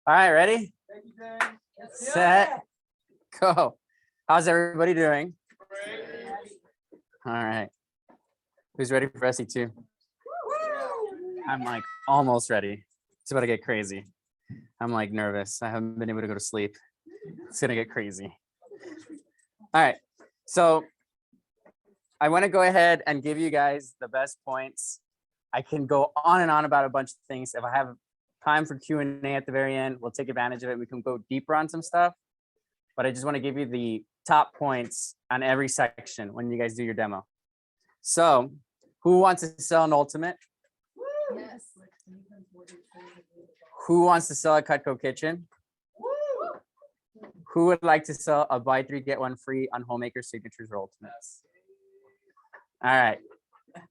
All right, ready? Thank you, Dan. Set, go. How's everybody doing? All right. Who's ready for SE2? I'm like almost ready. It's about to get crazy. I'm like nervous. I haven't been able to go to sleep. It's gonna get crazy. All right. So I want to go ahead and give you guys the best points. I can go on and on about a bunch of things. If I have time for Q&A at the very end, we'll take advantage of it. We can go deeper on some stuff, but I just want to give you the top points on every section when you guys do your demo. So who wants to sell an Ultimate? Yes. Who wants to sell a Cutco kitchen? Who would like to sell a buy 3 get 1 free on Homemaker Signatures or Ultimates? All right.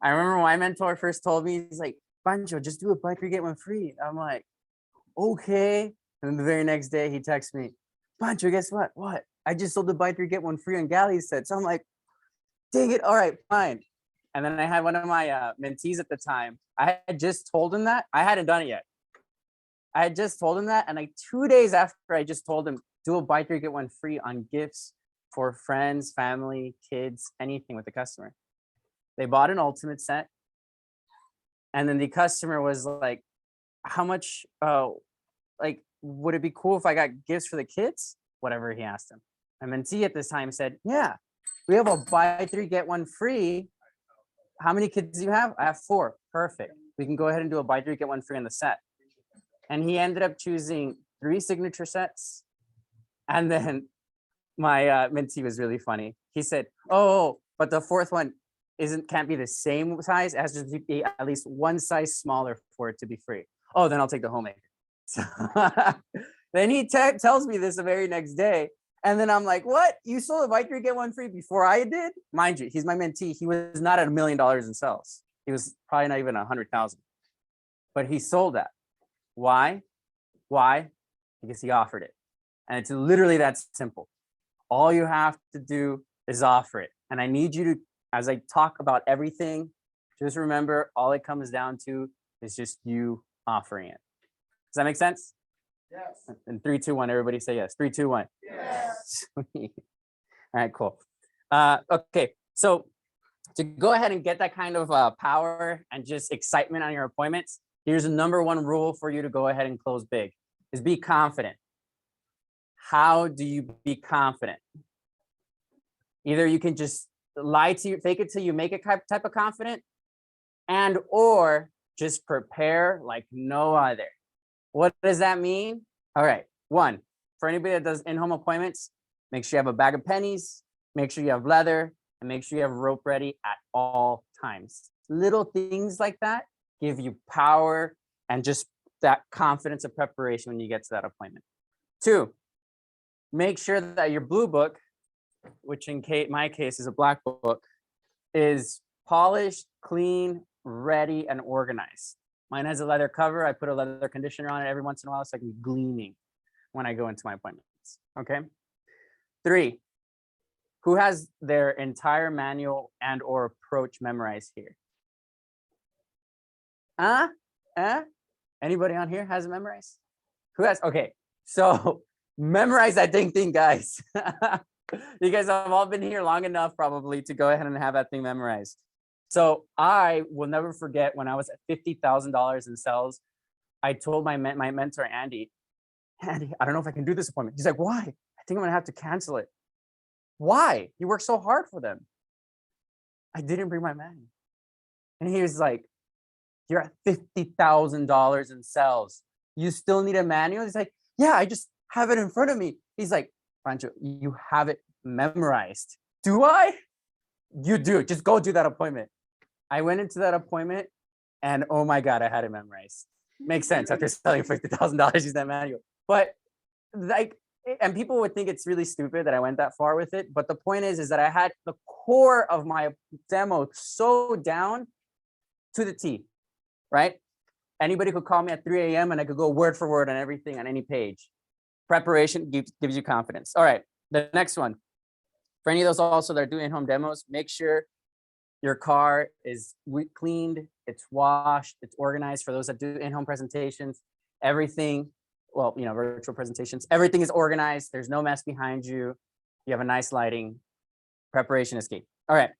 I remember my mentor first told me, he's like, Banjo, just do a buy 3 get 1 free. I'm like, okay. And then the very next day he texts me, Banjo, guess what? What? I just sold the buy 3 get 1 free on Galley set. So I'm like, dang it. All right, fine. And then I had one of my mentees at the time. I had just told him that. I hadn't done it yet. I had just told him that. And like 2 days after I just told him, do a buy 3 get 1 free on gifts for friends, family, kids, anything with the customer. They bought an Ultimate set. And then the customer was like, how much, like, would it be cool if I got gifts for the kids? Whatever he asked him. My mentee at this time said, yeah, we have a buy 3 get 1 free. How many kids do you have? I have 4. Perfect. We can go ahead and do a buy 3 get 1 free on the set. And he ended up choosing 3 signature sets. And then my mentee was really funny. He said, oh, but the 4th one can't be the same size. It has to be at least 1 size smaller for it to be free. Oh, then I'll take the Homemaker. So then he tells me this the very next day. And then I'm like, what? You sold a buy 3 get 1 free before I did? Mind you, he's my mentee. He was not at $1 million in sales. He was probably not even 100,000. But he sold that. Why? Why? Because he offered it. And it's literally that simple. All you have to do is offer it. And I need you to, as I talk about everything, just remember all it comes down to is just you offering it. Does that make sense? Yes. In 3, 2, 1, everybody say yes. 3, 2, 1. Yes. Sweet. All right, cool. Okay, so to go ahead and get that kind of power and just excitement on your appointments, here's the #1 rule for you to go ahead and close big, is be confident. How do you be confident? Either you can just lie to you, fake it till you make it type of confident, and or just prepare like no other. What does that mean? All right, 1, for anybody that does in-home appointments, make sure you have a bag of pennies, make sure you have leather, and make sure you have rope ready at all times. Little things like that give you power and just that confidence of preparation when you get to that appointment. 2, make sure that your blue book, which in my case is a black book, is polished, clean, ready, and organized. Mine has a leather cover. I put a leather conditioner on it every once in a while so I can be gleaming when I go into my appointments. Okay. 3, who has their entire manual and or approach memorized here? Anybody on here has it memorized? Who has? Okay, so memorize that thing, guys. You guys have all been here long enough probably to go ahead and have that thing memorized. So I will never forget when I was at $50,000 in sales, I told my mentor, Andy, I don't know if I can do this appointment. He's like, why? I think I'm gonna have to cancel it. Why? You worked so hard for them. I didn't bring my manual. And he was like, you're at $50,000 in sales. You still need a manual? He's like, yeah, I just have it in front of me. He's like, Pancho, you have it memorized. Do I? You do. Just go do that appointment. I went into that appointment and oh my God, I had it memorized. Makes sense after selling $50,000 use that manual. But like, and people would think it's really stupid that I went that far with it. But the point is that I had the core of my demo so down to the T, right? Anybody could call me at 3 a.m. and I could go word for word on everything on any page. Preparation gives you confidence. All right, the next one. For any of those also that are doing in-home demos, make sure your car is cleaned, it's washed, it's organized. For those that do in-home presentations, everything well, virtual presentations, everything is organized. There's no mess behind you. You have a nice lighting. Preparation is key. All right.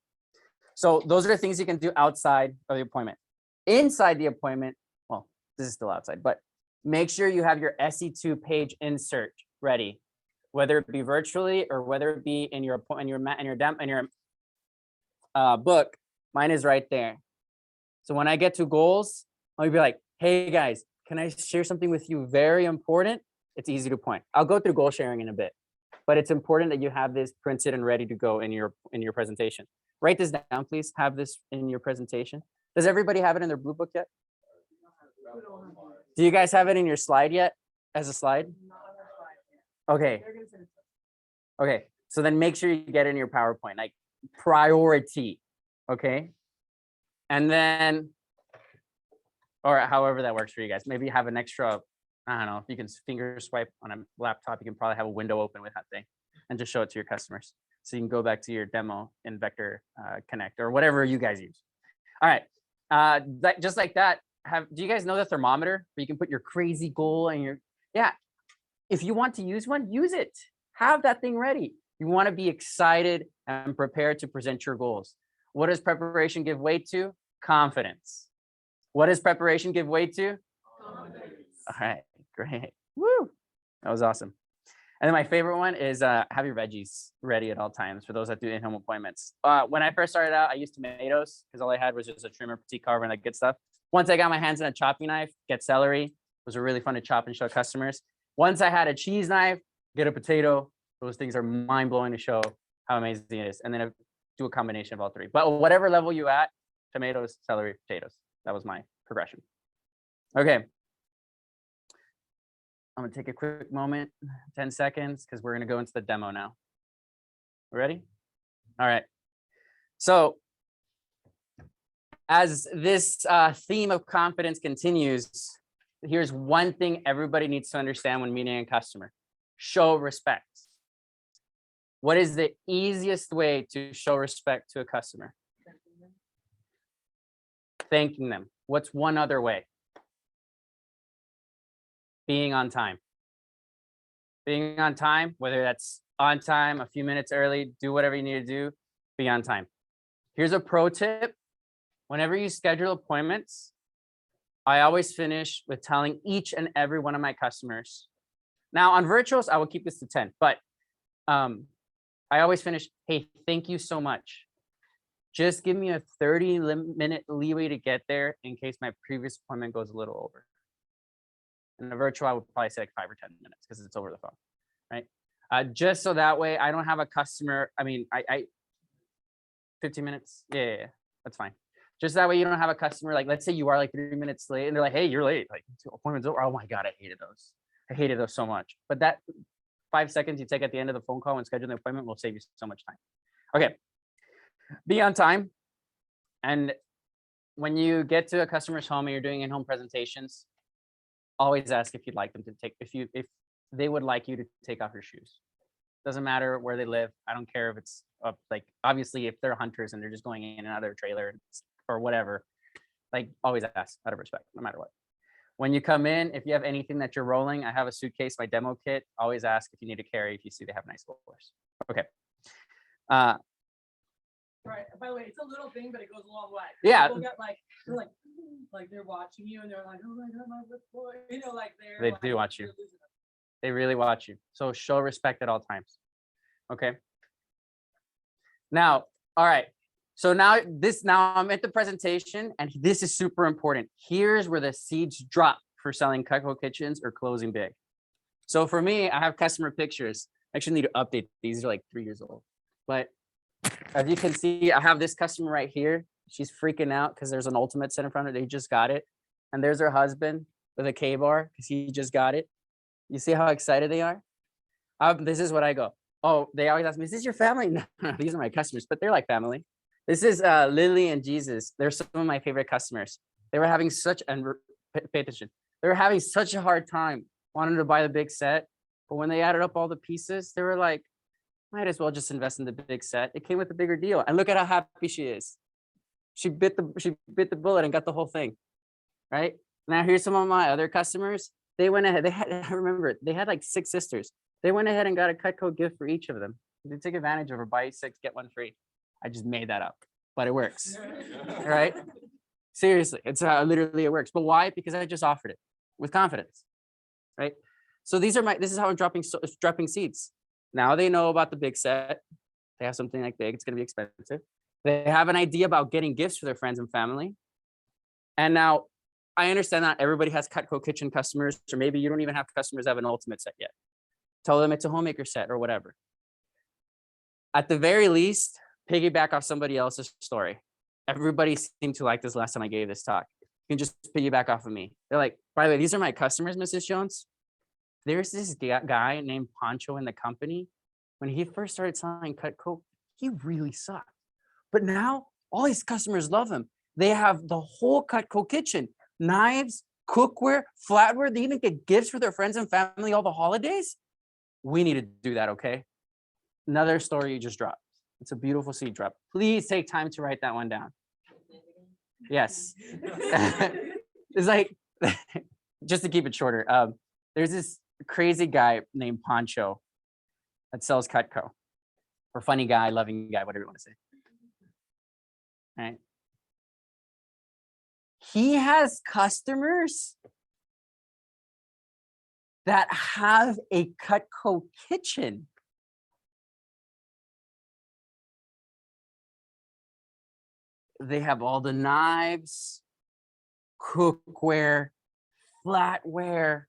So those are the things you can do outside of the appointment. Inside the appointment, well, this is still outside, but make sure you have your SE2 page insert ready, whether it be virtually or whether it be in your book. Mine is right there. So when I get to goals, I'll be like, hey guys, can I share something with you very important? It's easy to point. I'll go through goal sharing in a bit, but it's important that you have this printed and ready to go in your presentation. Write this down, please. Have this in your presentation. Does everybody have it in their blue book yet? Do you guys have it in your slide yet as a slide? Okay. Okay. So then make sure you get it in your PowerPoint, like priority. Okay. And then, or however that works for you guys. Maybe you have an extra, I don't know, if you can finger swipe on a laptop, you can probably have a window open with that thing and just show it to your customers. So you can go back to your demo in Vector Connect or whatever you guys use. All right. Just like that, do you guys know the thermometer where you can put your crazy goal and if you want to use one, use it. Have that thing ready. You want to be excited and prepared to present your goals. What does preparation give way to? Confidence. What does preparation give way to? Confidence. All right, great. Woo, that was awesome. And then my favorite one is have your veggies ready at all times for those that do in-home appointments. When I first started out, I used tomatoes because all I had was just a trimmer, petite carver, and that good stuff. Once I got my hands on a chopping knife, get celery. It was really fun to chop and show customers. Once I had a cheese knife, get a potato. Those things are mind-blowing to show how amazing it is. And then do a combination of all three. But whatever level you at, tomatoes, celery, potatoes. That was my progression. Okay. I'm gonna take a quick moment, 10 seconds, because we're gonna go into the demo now. Ready? All right. So as this theme of confidence continues, here's one thing everybody needs to understand when meeting a customer. Show respect. What is the easiest way to show respect to a customer? Thanking them. What's one other way? Being on time. Being on time, whether that's on time, a few minutes early, do whatever you need to do, be on time. Here's a pro tip. Whenever you schedule appointments, I always finish with telling each and every one of my customers. Now on virtuals, I will keep this to 10, but I always finish, hey, thank you so much. Just give me a 30-minute leeway to get there in case my previous appointment goes a little over. In the virtual, I would probably say like 5 or 10 minutes because it's over the phone, right? Just so that way I don't have a customer. I mean, 15 minutes. Yeah, that's fine. Just that way you don't have a customer, like, let's say you are like 3 minutes late and they're like, hey, you're late. Like, appointment's over. Oh my God, I hated those. I hated those so much. But that 5 seconds you take at the end of the phone call and schedule the appointment will save you so much time. Okay. Be on time. And when you get to a customer's home and you're doing in-home presentations, always ask if you'd like them to take, if they would like you to take off your shoes. Doesn't matter where they live. I don't care if it's like, obviously if they're hunters and they're just going in and out of their trailer or whatever, like always ask out of respect, no matter what. When you come in, if you have anything that you're rolling, I have a suitcase, my demo kit, always ask if you need to carry if you see they have nice rollers. Okay. Right. By the way, it's a little thing, but it goes a long way. Yeah. People get like they're watching you and they're like, oh my God, my lip boy. You know, like they do watch you. They really watch you. So show respect at all times. Okay. Now, all right. So now I'm at the presentation and this is super important. Here's where the seeds drop for selling Cutco kitchens or closing big. So for me, I have customer pictures. I actually need to update. These are like 3 years old, but as you can see, I have this customer right here. She's freaking out because there's an ultimate set in front of her. They just got it. And there's her husband with a K-bar because he just got it. You see how excited they are? This is what I go. Oh, they always ask me, is this your family? No, these are my customers, but they're like family. This is Lily and Jesus. They're some of my favorite customers. They were having pay attention. They were having such a hard time wanting to buy the big set. But when they added up all the pieces, they were like, might as well just invest in the big set. It came with a bigger deal. And look at how happy she is. She bit the bullet and got the whole thing, right? Now here's some of my other customers. they went ahead. They had, I remember, they had like 6 sisters. They went ahead and got a Cutco gift for each of them. They took advantage of a buy 6, get 1 free. I just made that up, but it works, right? Seriously, it's literally it works. But why? Because I just offered it with confidence, right? So this is how I'm dropping seeds. Now they know about the big set. They have something like big, it's gonna be expensive. They have an idea about getting gifts for their friends and family. And now I understand that everybody has Cutco kitchen customers, or maybe you don't even have customers that have an ultimate set yet. Tell them it's a homemaker set or whatever. At the very least, piggyback off somebody else's story. Everybody seemed to like this last time I gave this talk. You can just piggyback off of me. They're like, by the way, these are my customers, Mrs. Jones. There's this guy named Pancho in the company. When he first started selling Cutco, he really sucked. But now all his customers love him. They have the whole Cutco kitchen, knives, cookware, flatware. They even get gifts for their friends and family all the holidays. We need to do that, okay? Another story you just dropped. It's a beautiful seed drop. Please take time to write that one down. Yes. It's like, just to keep it shorter, there's this crazy guy named Pancho that sells Cutco, or funny guy, loving guy, whatever you want to say. All right. He has customers that have a Cutco kitchen. They have all the knives, cookware, flatware.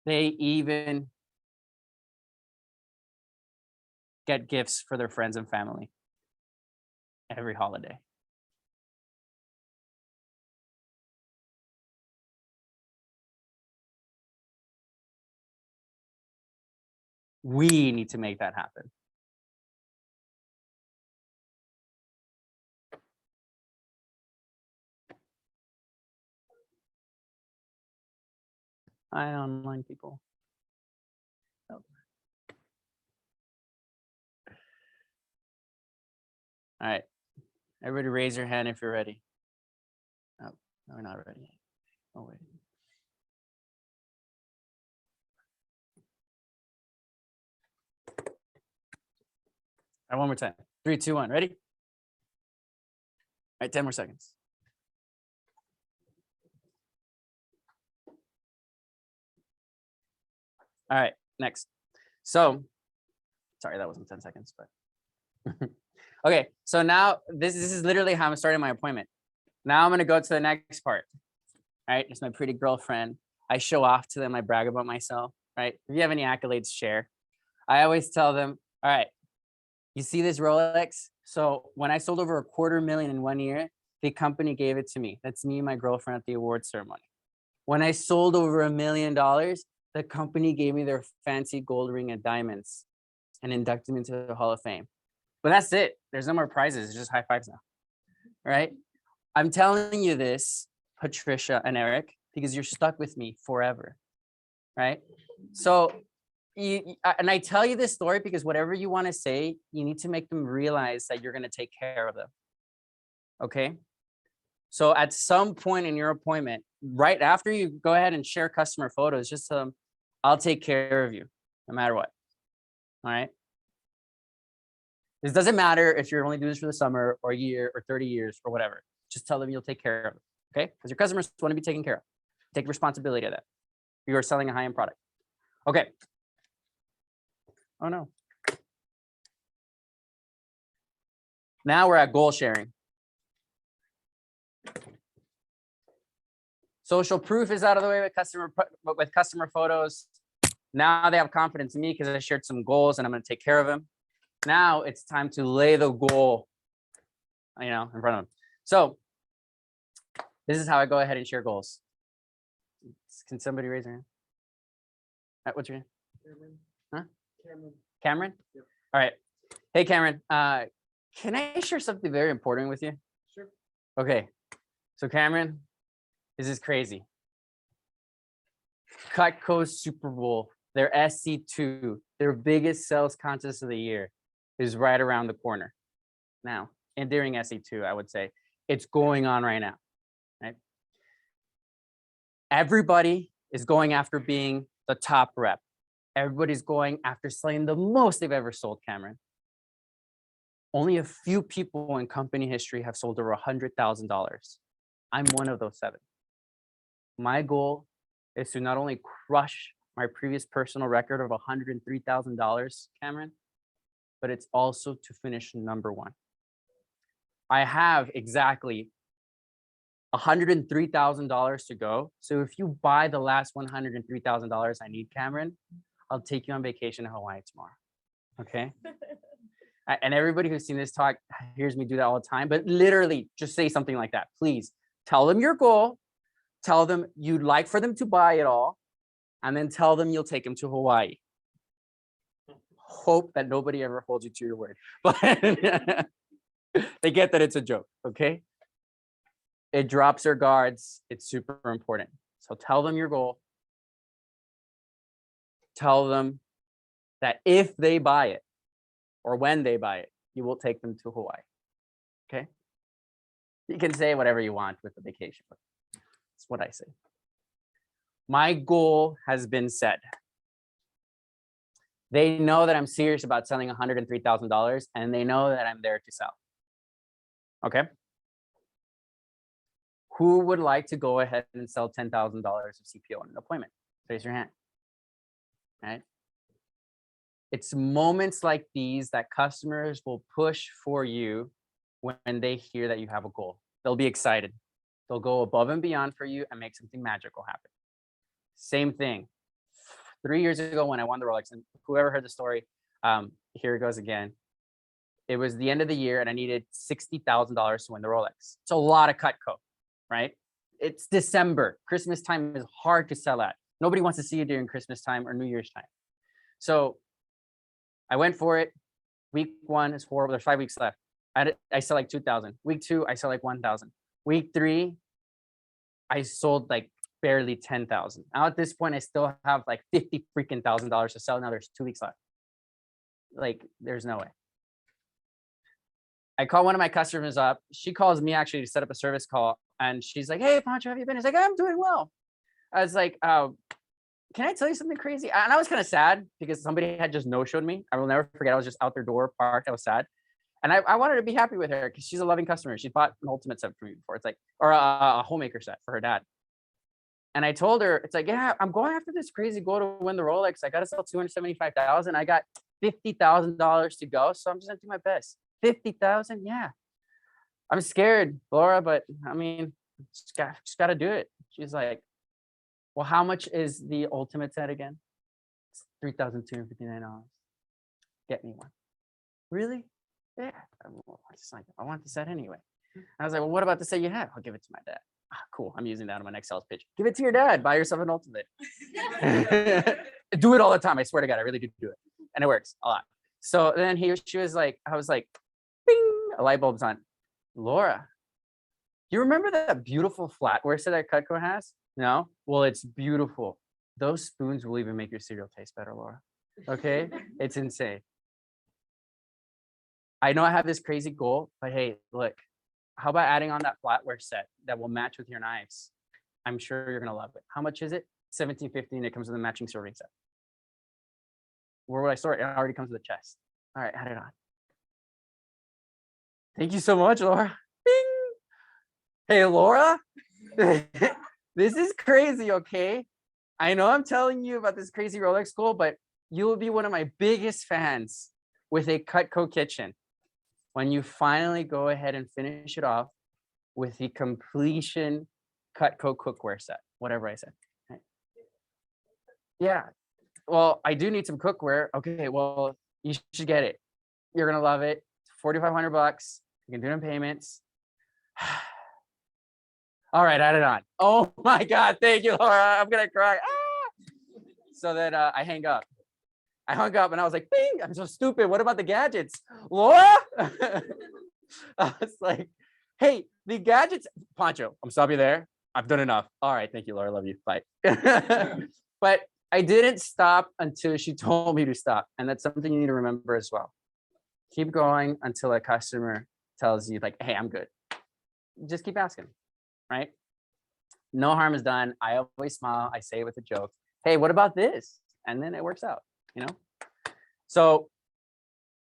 They even get gifts for their friends and family every holiday. We need to make that happen. Hi, online people. Oh. All right. Everybody raise your hand if you're ready. Oh, no, we're not ready. Oh, wait. All right, one more time. 3, 2, 1. Ready? All right, 10 more seconds. All right, next. So, sorry, that wasn't 10 seconds, but okay. So now this is literally how I'm starting my appointment. Now I'm gonna go to the next part. All right, it's my pretty girlfriend. I show off to them. I brag about myself. Right? If you have any accolades, share. I always tell them, all right, you see this Rolex? So when I sold over $250,000 in 1 year, the company gave it to me. That's me and my girlfriend at the award ceremony. When I sold over $1 million, the company gave me their fancy gold ring and diamonds and inducted me into the Hall of Fame. But that's it. There's no more prizes. It's just high fives now. Right? I'm telling you this, Patricia and Eric, because you're stuck with me forever. Right? So, and I tell you this story because whatever you want to say, you need to make them realize that you're going to take care of them. Okay? So at some point in your appointment, right after you go ahead and share customer photos, just tell them, I'll take care of you no matter what. All right? This doesn't matter if you're only doing this for the summer or a year or 30 years or whatever. Just tell them you'll take care of it. Okay? Because your customers want to be taken care of. Take responsibility of that. You are selling a high-end product. Okay. Oh no. Now we're at goal sharing. Social proof is out of the way with customer photos. Now they have confidence in me because I shared some goals and I'm going to take care of them. Now it's time to lay the goal, in front of them. So this is how I go ahead and share goals. Can somebody raise their hand? What's your name? Cameron. Huh? Cameron. Cameron? Yep. All right. Hey, Cameron. Can I share something very important with you? Sure. Okay. So Cameron, this is crazy. Cutco Super Bowl, their SC2, their biggest sales contest of the year, is right around the corner. Now, and during SE2, I would say it's going on right now, right? Everybody is going after being the top rep. Everybody's going after selling the most they've ever sold, Cameron. Only a few people in company history have sold over $100,000. I'm one of those 7. My goal is to not only crush my previous personal record of $103,000, Cameron, but it's also to finish number 1. I have exactly $103,000 to go. So if you buy the last $103,000 I need, Cameron, I'll take you on vacation to Hawaii tomorrow. Okay? And everybody who's seen this talk hears me do that all the time, but literally just say something like that. Please tell them your goal, tell them you'd like for them to buy it all, and then tell them you'll take them to Hawaii. Hope that nobody ever holds you to your word, but they get that it's a joke, okay? It drops their guards. It's super important. So tell them your goal. Tell them that if they buy it or when they buy it, you will take them to Hawaii, okay? You can say whatever you want with the vacation, but that's what I say. My goal has been set. They know that I'm serious about selling $103,000 and they know that I'm there to sell. Okay? Who would like to go ahead and sell $10,000 of CPO in an appointment? Raise your hand. Right? It's moments like these that customers will push for you when they hear that you have a goal. They'll be excited. They'll go above and beyond for you and make something magical happen. Same thing. 3 years ago when I won the Rolex, and whoever heard the story, here it goes again. It was the end of the year and I needed $60,000 to win the Rolex. It's a lot of Cutco, right? It's December. Christmas time is hard to sell at. Nobody wants to see you during Christmas time or New Year's time. So I went for it. Week 1 is horrible. There's 5 weeks left. I sell like 2,000. Week 2, I sell like 1,000. Week 3, I sold like barely 10,000. Now at this point, I still have like $50,000 to sell. Now there's 2 weeks left. Like there's no way. I call one of my customers up. She calls me actually to set up a service call. And she's like, hey, Pancho, how have you been? He's like, I'm doing well. I was like, can I tell you something crazy? And I was kind of sad because somebody had just no-showed me. I will never forget. I was just out their door parked. I was sad. And I wanted to be happy with her because she's a loving customer. She bought an ultimate set for me before. It's like, or a homemaker set for her dad. And I told her, it's like, yeah, I'm going after this crazy goal to win the Rolex. I got to sell 275,000. I got $50,000 to go. So I'm just going to do my best. 50,000. Yeah. I'm scared, Laura, but I mean, just got to do it. She's like, well, how much is the ultimate set again? It's $3,259. Get me one. Really? Yeah. I want the set anyway. I was like, well, what about the set you have? I'll give it to my dad. Ah, cool. I'm using that on my next sales pitch. Give it to your dad. Buy yourself an ultimate. Do it all the time. I swear to God, I really do it. And it works a lot. So then she was like, I was like, bing, a light bulb's on. Laura, you remember that beautiful flatware set that Cutco has? No? Well, it's beautiful. Those spoons will even make your cereal taste better, Laura. Okay? It's insane. I know I have this crazy goal, but hey, look, how about adding on that flatware set that will match with your knives? I'm sure you're gonna love it. How much is it? $17.50, and it comes with a matching serving set. Where would I store it? It already comes with a chest. All right, add it on. Thank you so much, Laura. Bing. Hey, Laura. This is crazy, okay? I know I'm telling you about this crazy Rolex goal, but you will be one of my biggest fans with a Cutco kitchen when you finally go ahead and finish it off with the completion Cutco cookware set, whatever I said. Right. Yeah. Well, I do need some cookware. Okay, well, you should get it. You're gonna love it. $4,500. You can do it in payments. All right, add it on. Oh my God, thank you, Laura. I'm gonna cry. Ah! So then I hang up. I hung up and I was like, bing, I'm so stupid. What about the gadgets? Laura? I was like, hey, the gadgets, Pancho, I'm stopping there. I've done enough. All right, thank you, Laura. Love you. Bye. But I didn't stop until she told me to stop. And that's something you need to remember as well. Keep going until a customer tells you like, hey, I'm good. Just keep asking, right? No harm is done. I always smile. I say it with a joke. Hey, what about this? And then it works out, you know? So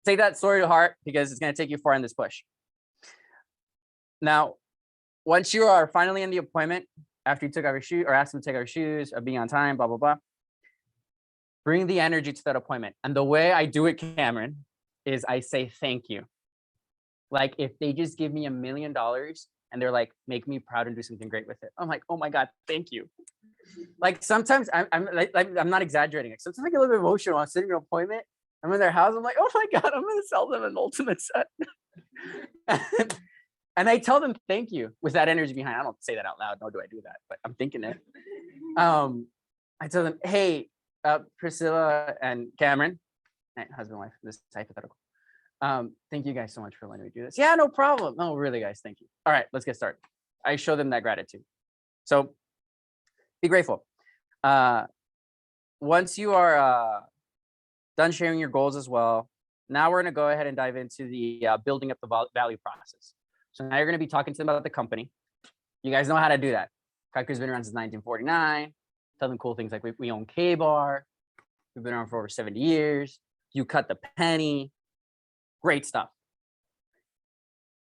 take that story to heart because it's going to take you far in this push. Now, once you are finally in the appointment, after you took off your shoe or asked them to take off your shoes or being on time, blah, blah, blah, bring the energy to that appointment. And the way I do it, Cameron, is I say thank you. Like if they just give me $1 million and they're like, make me proud and do something great with it. I'm like, oh my God, thank you. Like sometimes I'm not exaggerating. Like sometimes I get a little bit emotional. I'm sitting in an appointment. I'm in their house. I'm like, oh my God, I'm going to sell them an ultimate set. And I tell them thank you with that energy behind. I don't say that out loud, nor do I do that, but I'm thinking it. I tell them, hey, Priscilla and Cameron, husband, wife, this is hypothetical. Thank you guys so much for letting me do this. Yeah, no problem. No, really, guys, thank you. All right, let's get started. I show them that gratitude. So be grateful. Once you are done sharing your goals as well, now we're going to go ahead and dive into the building up the value process. So now you're going to be talking to them about the company. You guys know how to do that. Cutco's been around since 1949. Tell them cool things like we own K-Bar. We've been around for over 70 years. You cut the penny. Great stuff.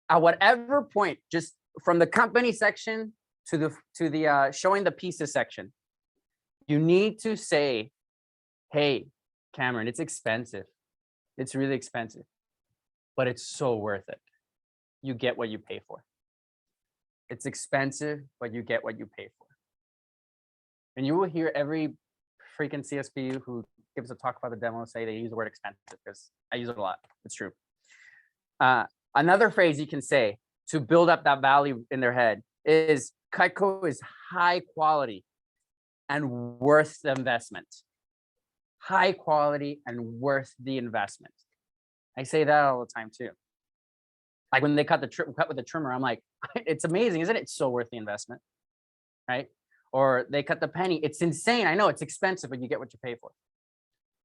At whatever point, just from the company section to the showing the pieces section, you need to say, hey, Cameron, it's expensive. It's really expensive, but it's so worth it. You get what you pay for. It's expensive, but you get what you pay for. And you will hear every freaking CSPU who gives a talk about the demo say they use the word expensive because I use it a lot. It's true. Another phrase you can say to build up that value in their head is Cutco is high quality and worth the investment. High quality and worth the investment. I say that all the time too. Like when they cut with the trimmer, I'm like, it's amazing, isn't it? It's so worth the investment, right? Or they cut the penny. It's insane. I know it's expensive, but you get what you pay for.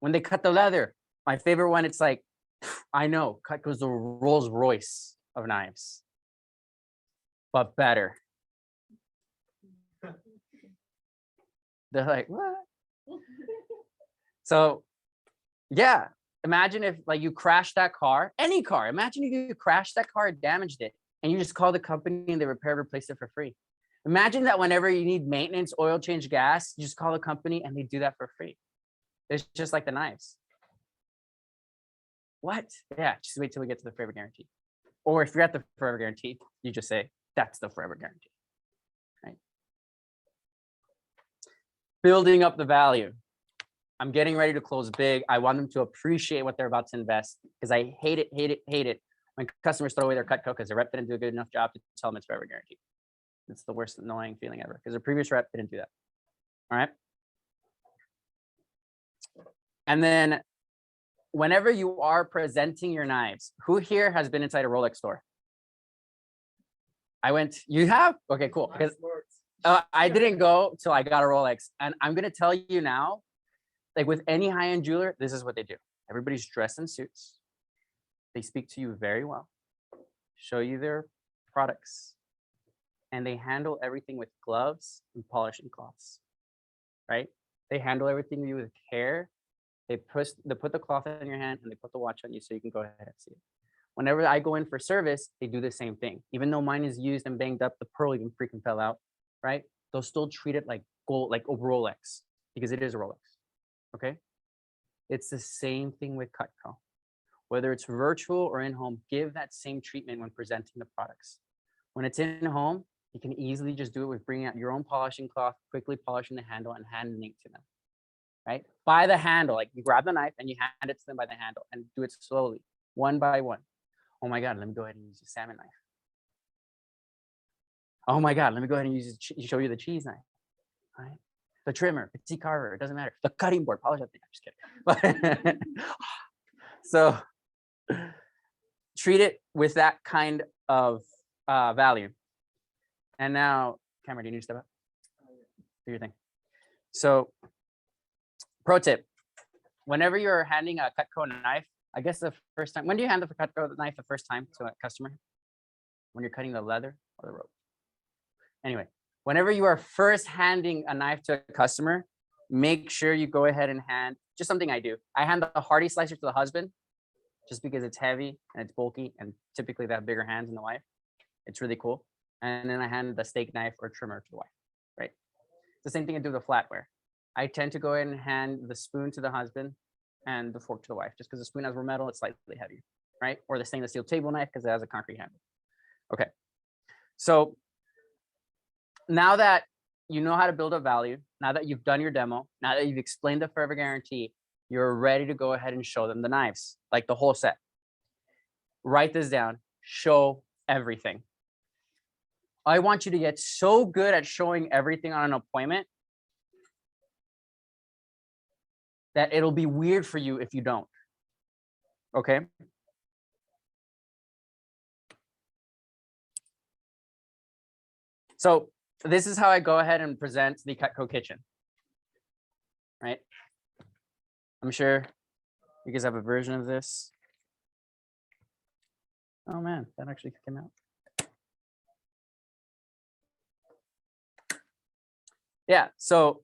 When they cut the leather, my favorite one, it's like, I know Cutco's the Rolls Royce of knives, but better. They're like, what? So yeah, imagine if like you crashed that car, any car. Imagine if you crashed that car, damaged it, and you just call the company and they repair, replace it for free. Imagine that whenever you need maintenance, oil change, gas, you just call the company and they do that for free. It's just like the knives. What? Yeah, just wait till we get to the forever guarantee. Or if you're at the forever guarantee, you just say, that's the forever guarantee, right? Building up the value. I'm getting ready to close big. I want them to appreciate what they're about to invest because I hate it when customers throw away their Cutco because their rep didn't do a good enough job to tell them it's forever guaranteed. It's the worst annoying feeling ever because their previous rep didn't do that. All right. And then whenever you are presenting your knives, who here has been inside a Rolex store? You have? Okay, cool. Because I didn't go till I got a Rolex. And I'm going to tell you now, like with any high-end jeweler, this is what they do. Everybody's dressed in suits. They speak to you very well, show you their products, and they handle everything with gloves and polishing cloths, right? They handle everything with care. They put the cloth in your hand and they put the watch on you so you can go ahead and see it. Whenever I go in for service, they do the same thing. Even though mine is used and banged up, the pearl even freaking fell out, right? They'll still treat it like gold, like a Rolex, because it is a Rolex, okay? It's the same thing with Cutco. Whether it's virtual or in-home, give that same treatment when presenting the products. When it's in-home, you can easily just do it with bringing out your own polishing cloth, quickly polishing the handle and handing it to them, right? By the handle, like you grab the knife and you hand it to them by the handle and do it slowly, one by one. Oh my God, let me go ahead and use the salmon knife. Oh my God, let me go ahead and show you the cheese knife, right? The trimmer, petit carver, it doesn't matter. The cutting board, polish that thing, I'm just kidding. So treat it with that kind of value. And now, Cameron, do you need to step up? Do your thing. So, pro tip, whenever you're handing a Cutco knife, I guess the first time, when do you hand the Cutco knife the first time to a customer? when you're cutting the leather or the rope. Anyway, whenever you are first handing a knife to a customer, make sure you go ahead and hand, just something I do. I hand the Hardy slicer to the husband just because it's heavy and it's bulky, and typically they have bigger hands than the wife. It's really cool. And then I hand the steak knife or trimmer to the wife, right? It's the same thing I do with the flatware. I tend to go ahead and hand the spoon to the husband and the fork to the wife, just because the spoon has more metal, it's slightly heavier, right? Or the stainless steel table knife because it has a concrete handle. Okay, so now that you know how to build up value, now that you've done your demo, now that you've explained the forever guarantee, you're ready to go ahead and show them the knives, like the whole set. Write this down, show everything. I want you to get so good at showing everything on an appointment that it'll be weird for you if you don't. Okay? So this is how I go ahead and present the Cutco kitchen, right? I'm sure you guys have a version of this. Oh man, that actually came out. Yeah, so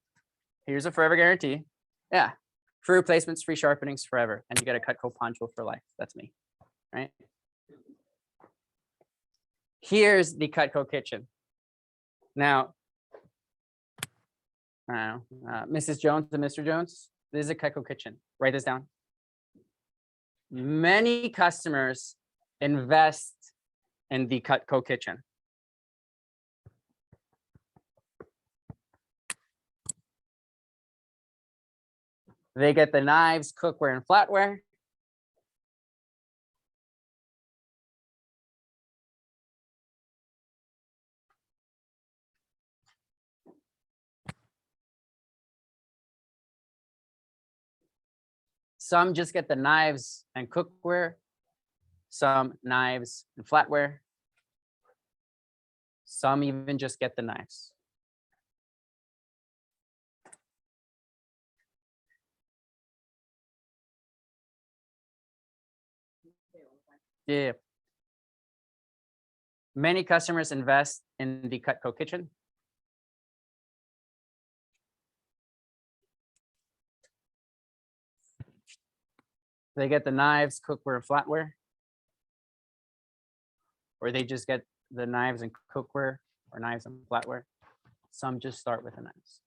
here's a forever guarantee. Yeah, free replacements, free sharpenings forever. And you get a Cutco poncho for life. That's me, right? Here's the Cutco kitchen. Now, I don't know, Mrs. Jones and Mr. Jones, this is a Cutco kitchen. Write this down. Many customers invest in the Cutco kitchen. They get the knives, cookware, and flatware. Some just get the knives and cookware, some knives and flatware. Some even just get the knives. Yeah. Many customers invest in the Cutco kitchen. They get the knives, cookware, and flatware. Or they just get the knives and cookware or knives and flatware. Some just start with the knives.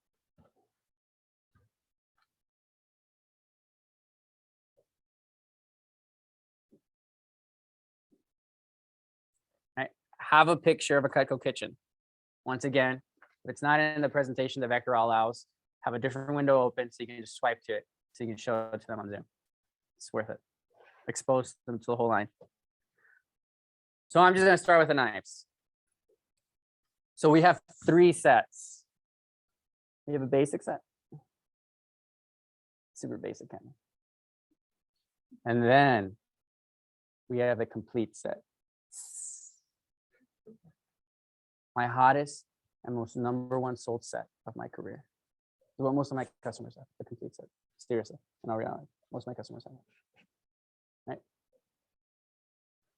Right. Have a picture of a Cutco kitchen. Once again, if it's not in the presentation, the vector allows, have a different window open so you can just swipe to it, so you can show it to them on Zoom. It's worth it. Expose them to the whole line. So I'm just going to start with the knives. So we have 3 sets. We have a basic set. Super basic kind of. And then we have a complete set. My hottest and most #1 sold set of my career. What most of my customers have, the complete set. Seriously, in all reality, most of my customers have. Right?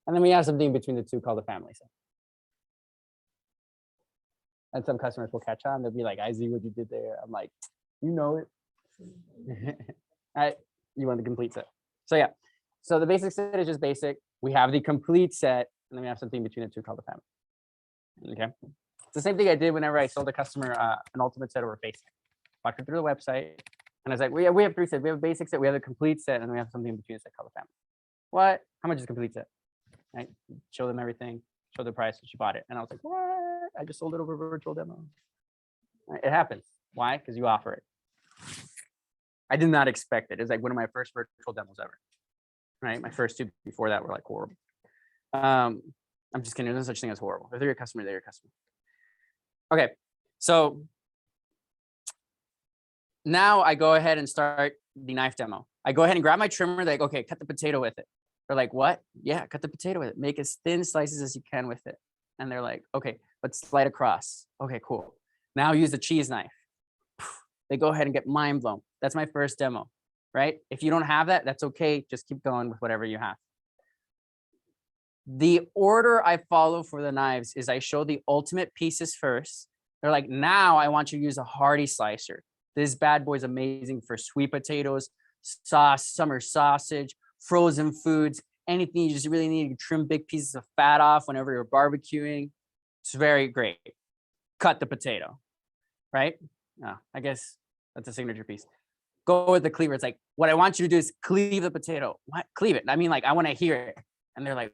And then we have something between the two called the family set. And some customers will catch on. They'll be like, I see what you did there. I'm like, you know it. All right, you want the complete set. So yeah, so the basic set is just basic. We have the complete set, and then we have something between the two called the family. Okay, it's the same thing I did whenever I sold a customer an ultimate set over Facebook. Walked her through the website, and I was like, we have 3 sets. We have a basic set, we have a complete set, and then we have something in between a set called the family. What? How much is a complete set? Right? Show them everything, show the price, and she bought it. And I was like, what? I just sold it over virtual demo. Right? It happens. Why? Because you offer it. I did not expect it. It was like one of my first virtual demos ever. Right? My first 2 before that were like horrible. I'm just kidding. There's no such thing as horrible. If they're your customer, they're your customer. Okay, so now I go ahead and start the knife demo. I go ahead and grab my trimmer. They're like, okay, cut the potato with it. They're like, what? Yeah, cut the potato with it. Make as thin slices as you can with it. And they're like, okay, let's slide across. Okay, cool. Now use the cheese knife. They go ahead and get mind blown. That's my first demo, right? If you don't have that, that's okay. Just keep going with whatever you have. The order I follow for the knives is I show the ultimate pieces first. They're like, now I want you to use a hearty slicer. This bad boy is amazing for sweet potatoes, sauce, summer sausage, frozen foods, anything you just really need to trim big pieces of fat off whenever you're barbecuing. It's very great. Cut the potato, right? I guess that's a signature piece. Go with the cleaver. It's like, what I want you to do is cleave the potato. What? Cleave it. I mean, like, I want to hear it. And they're like,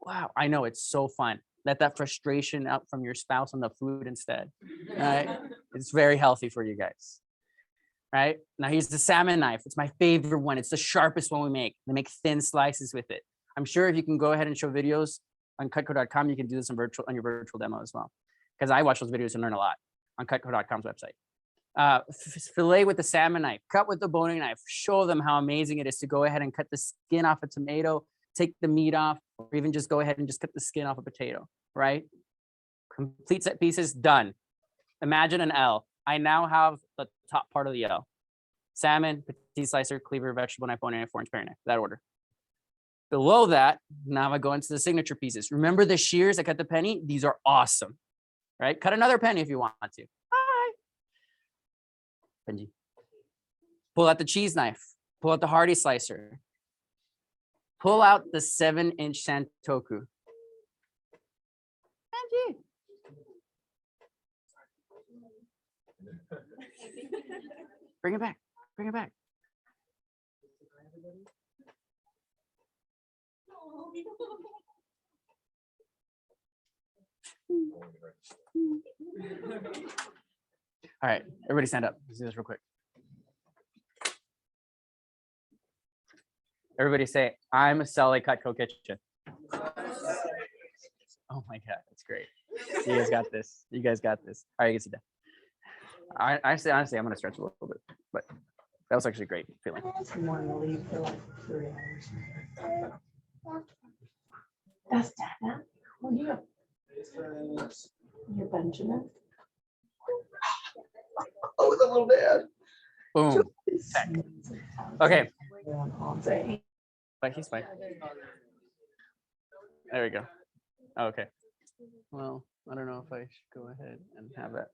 wow, I know, it's so fun. Let that frustration out from your spouse on the food instead. Right? It's very healthy for you guys. Right? Now here's the salmon knife. It's my favorite one. It's the sharpest one we make. They make thin slices with it. I'm sure if you can go ahead and show videos on cutco.com, you can do this on your virtual demo as well. Because I watch those videos and learn a lot on cutco.com's website. Fillet with the salmon knife, cut with the boning knife. Show them how amazing it is to go ahead and cut the skin off a tomato, take the meat off, or even just go ahead and just cut the skin off a potato, right? Complete set pieces, done. Imagine an L. I now have the top part of the L. Salmon, petite slicer, cleaver, vegetable knife, boning knife, orange paring knife, that order. Below that, now I go into the signature pieces. Remember the shears I cut the penny? These are awesome, right? Cut another penny if you want to. Bye. Benji. Pull out the cheese knife. Pull out the hearty slicer. Pull out the 7-inch Santoku. Benji. Bring it back. Bring it back. All right, everybody stand up. Let's do this real quick. Everybody say, I'm a Sally Cutco Kitchen. Oh my God, that's great. You guys got this. You guys got this. All right, you can sit down. Honestly, I'm gonna stretch a little bit, but that was actually a great feeling. That's Dana. Who are you? You're Benjamin. Oh, the little dad. Boom. Okay. All day. But he's fine. There we go. Oh, okay. Well, I don't know if I should go ahead and have that.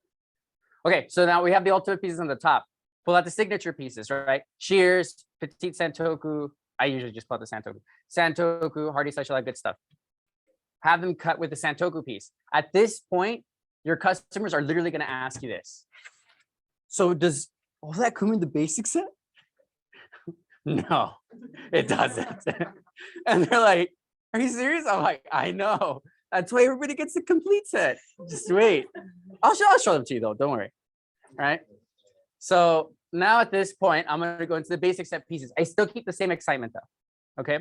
Okay, so now we have the ultimate pieces on the top. Pull out the signature pieces, right? Shears, petite Santoku. I usually just pull out the Santoku. Santoku, hearty slice, all that good stuff. Have them cut with the Santoku piece. At this point, your customers are literally going to ask you this. So does all that come in the basic set? No, it doesn't. And they're like, are you serious? I'm like, I know. That's why everybody gets the complete set. Just wait. I'll show them to you though. Don't worry. All right. So now at this point, I'm going to go into the basic set pieces. I still keep the same excitement though. Okay.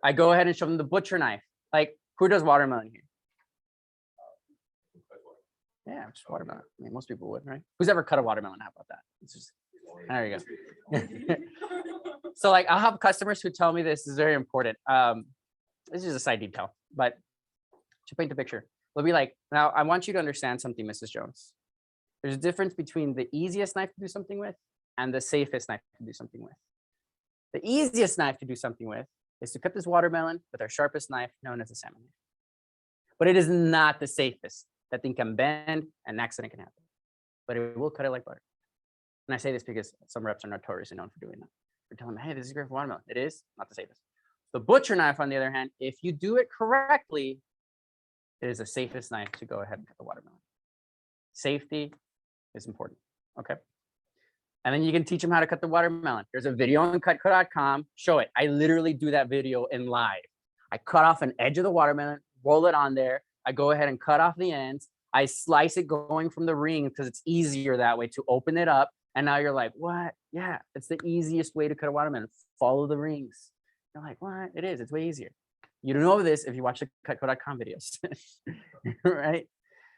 I go ahead and show them the butcher knife. Like, who does watermelon here? Yeah, just watermelon. I mean, most people would, right? Who's ever cut a watermelon? How about that? It's just, there you go. So like, I'll have customers who tell me this is very important. This is a side detail, but to paint the picture, they'll be like, now I want you to understand something, Mrs. Jones. There's a difference between the easiest knife to do something with and the safest knife to do something with. The easiest knife to do something with is to cut this watermelon with our sharpest knife known as a salmon knife. But it is not the safest. That thing can bend, an accident can happen, but it will cut it like butter. And I say this because some reps are notoriously known for doing that. They're telling me, hey, this is great for watermelon. It is not the safest. The butcher knife, on the other hand, if you do it correctly, it is the safest knife to go ahead and cut the watermelon. Safety is important, okay? And then you can teach them how to cut the watermelon. There's a video on cutco.com. Show it. I literally do that video in live. I cut off an edge of the watermelon, roll it on there. I go ahead and cut off the ends. I slice it going from the ring because it's easier that way to open it up. And now you're like, what? Yeah, it's the easiest way to cut a watermelon. Follow the rings. You're like, what? It is. It's way easier. You don't know this if you watch the cutco.com videos, right?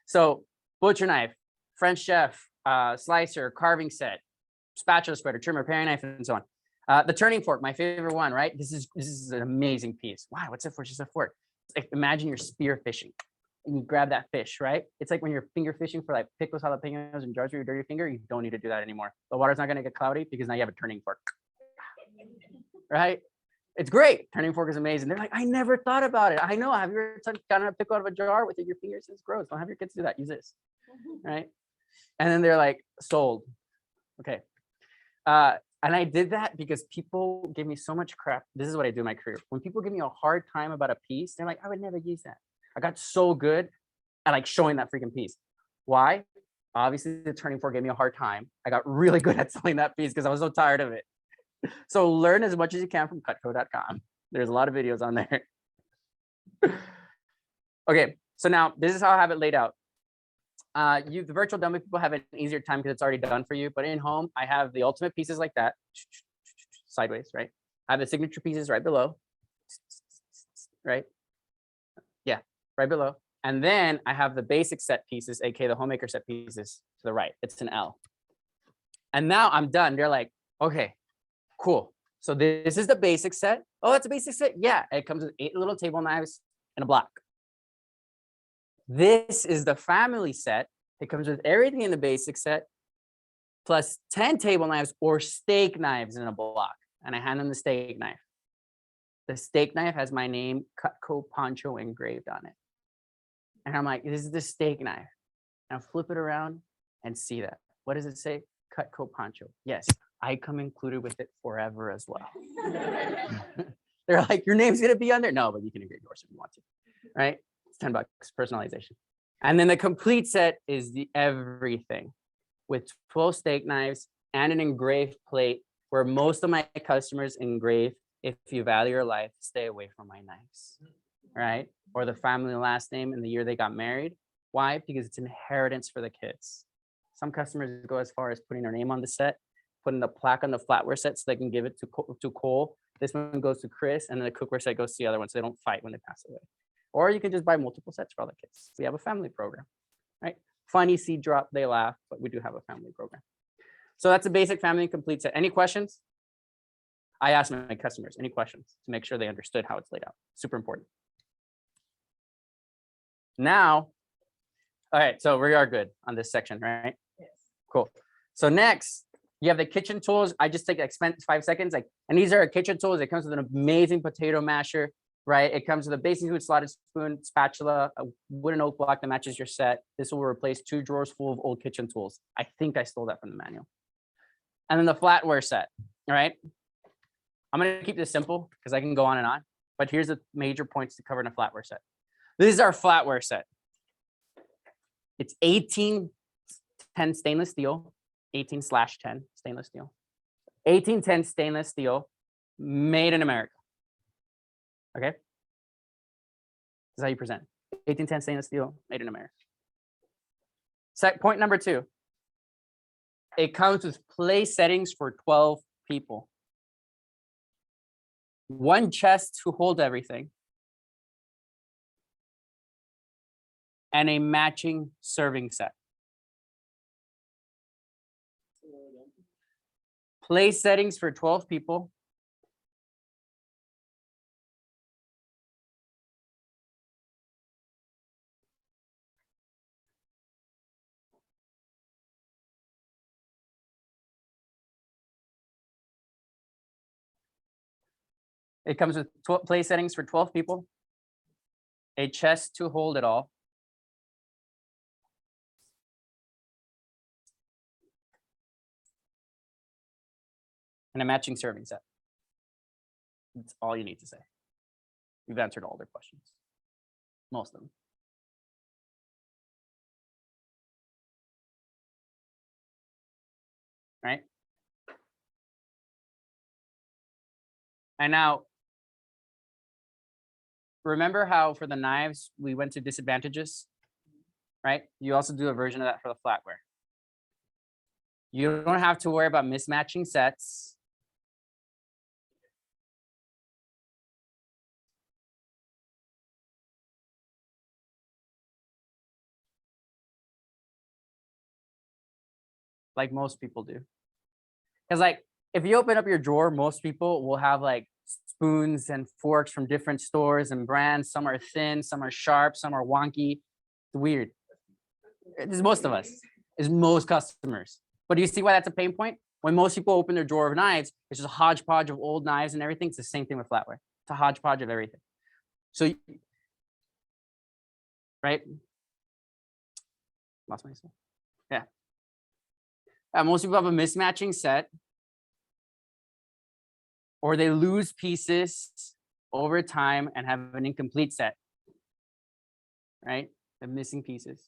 So butcher knife, French chef, slicer, carving set, spatula spreader, trimmer, paring knife, and so on. The turning fork, my favorite one, right? This is an amazing piece. Wow, what's it for? Just a fork. Like, imagine you're spear fishing and you grab that fish, right? It's like when you're finger fishing for like pickles, jalapenos, and jars with your dirty finger. You don't need to do that anymore. The water's not going to get cloudy because now you have a turning fork, right? It's great. Turning fork is amazing. They're like, I never thought about it. I know. Have you ever gotten a pickle out of a jar with your fingers? It's gross. Don't have your kids do that. Use this, right? And then they're like, sold. Okay. And I did that because people give me so much crap. This is what I do in my career. When people give me a hard time about a piece, they're like, I would never use that. I got so good at like showing that freaking piece. Why? Obviously, the turning fork gave me a hard time. I got really good at selling that piece because I was so tired of it. So learn as much as you can from cutco.com. There's a lot of videos on there. Okay, so now this is how I have it laid out. The virtual dummy people have an easier time because it's already done for you. But in home, I have the ultimate pieces like that, sideways, right? I have the signature pieces right below, right? Yeah, right below. And then I have the basic set pieces, aka the homemaker set pieces to the right. It's an L. And now I'm done. They're like, okay, cool. So this is the basic set. Oh, it's a basic set. Yeah, it comes with 8 little table knives and a block. This is the family set. It comes with everything in the basic set, plus 10 table knives or steak knives in a block. And I hand them the steak knife. The steak knife has my name, Cutco Poncho, engraved on it. And I'm like, this is the steak knife. And I flip it around and see that. What does it say? Cutco Poncho. Yes, I come included with it forever as well. They're like, your name's gonna be on there. No, but you can engrave yours if you want to, right? It's $10, personalization. And then the complete set is the everything with 12 steak knives and an engraved plate where most of my customers engrave, if you value your life, stay away from my knives, right? Or the family last name and the year they got married. Why? Because it's inheritance for the kids. Some customers go as far as putting their name on the set, putting the plaque on the flatware set so they can give it to Cole. This one goes to Chris, and then the cookware set goes to the other one so they don't fight when they pass away. Or you can just buy multiple sets for all the kids. We have a family program, right? Funny seed drop, they laugh, but we do have a family program. So that's a basic family complete set. Any questions? I ask my customers, any questions to make sure they understood how it's laid out. Super important. Now, all right, so we are good on this section, right? Yes. Cool. So next, you have the kitchen tools. I just spent 5 seconds, and these are kitchen tools. It comes with an amazing potato masher, right? It comes with a baking food slotted spoon, spatula, a wooden oak block that matches your set. This will replace 2 drawers full of old kitchen tools. I think I stole that from the manual. And then the flatware set, all right? I'm gonna keep this simple because I can go on and on, but here's the major points to cover in a flatware set. This is our flatware set. It's 1810 stainless steel, 18/10 stainless steel, 1810 stainless steel, made in America. Okay, this is how you present. 1810 stainless steel, made in America. Point number 2. It comes with place settings for 12 people. 1 chest to hold everything, and a matching serving set. Place settings for 12 people. It comes with place settings for 12 people, a chest to hold it all, and a matching serving set. That's all you need to say. You've answered all their questions, most of them. Right? And now, remember how for the knives, we went to disadvantages, right? You also do a version of that for the flatware. You don't have to worry about mismatching sets. Like most people do. Because like, if you open up your drawer, most people will have like spoons and forks from different stores and brands. Some are thin, some are sharp, some are wonky. It's weird. It's most of us. It's most customers. But do you see why that's a pain point? When most people open their drawer of knives, it's just a hodgepodge of old knives and everything. It's the same thing with flatware. It's a hodgepodge of everything. So, right? Lost myself. Yeah. Most people have a mismatching set, or they lose pieces over time and have an incomplete set, right? The missing pieces.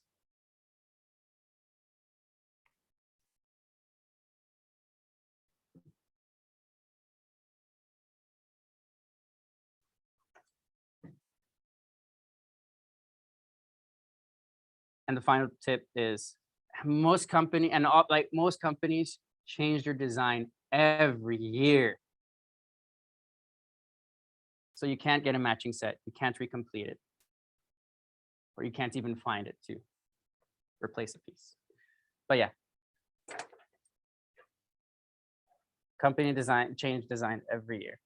And the final tip is most companies change their design every year. So you can't get a matching set. You can't recomplete it. Or you can't even find it to replace a piece. But yeah. Company design, change design every year.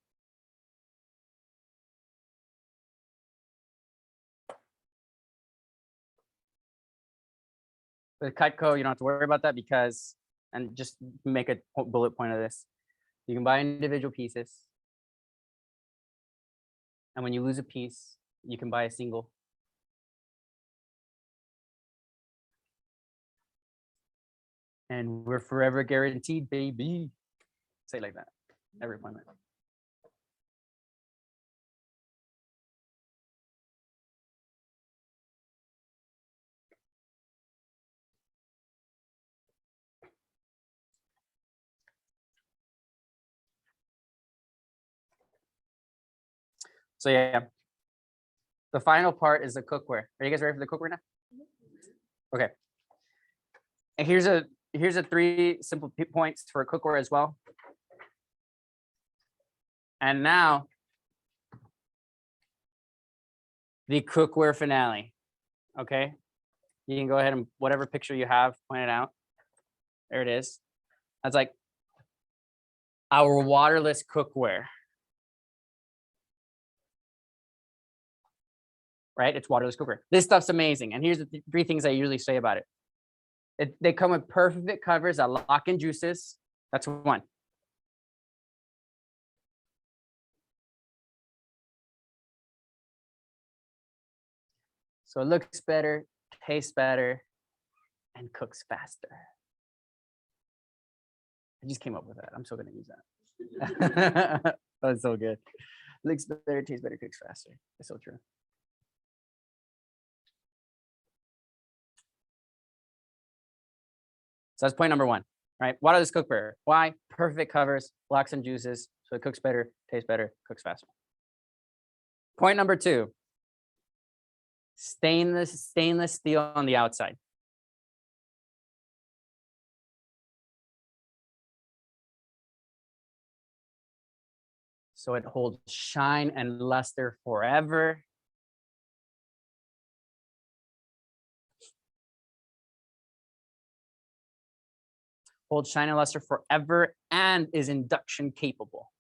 With Cutco, you don't have to worry about that because, and just make a bullet point of this, you can buy individual pieces. And when you lose a piece, you can buy a single. And we're forever guaranteed, baby. Say it like that, every appointment. So yeah, the final part is the cookware. Are you guys ready for the cookware now? Okay. And here's a 3 simple points for cookware as well. And now the cookware finale. Okay. You can go ahead and whatever picture you have, point it out. There it is. That's like our waterless cookware. Right? It's waterless cookware. This stuff's amazing. And here's the 3 things I usually say about it. They come with perfect covers that lock in juices. That's 1. So it looks better, tastes better, and cooks faster. I just came up with that. I'm still gonna use that. That's so good. Looks better, tastes better, cooks faster. It's so true. So that's point number 1, right? Waterless cookware. Why? Perfect covers, locks and juices, so it cooks better, tastes better, cooks faster. Point number 2, stainless steel on the outside. So it holds shine and luster forever. Holds shine and luster forever and is induction capable.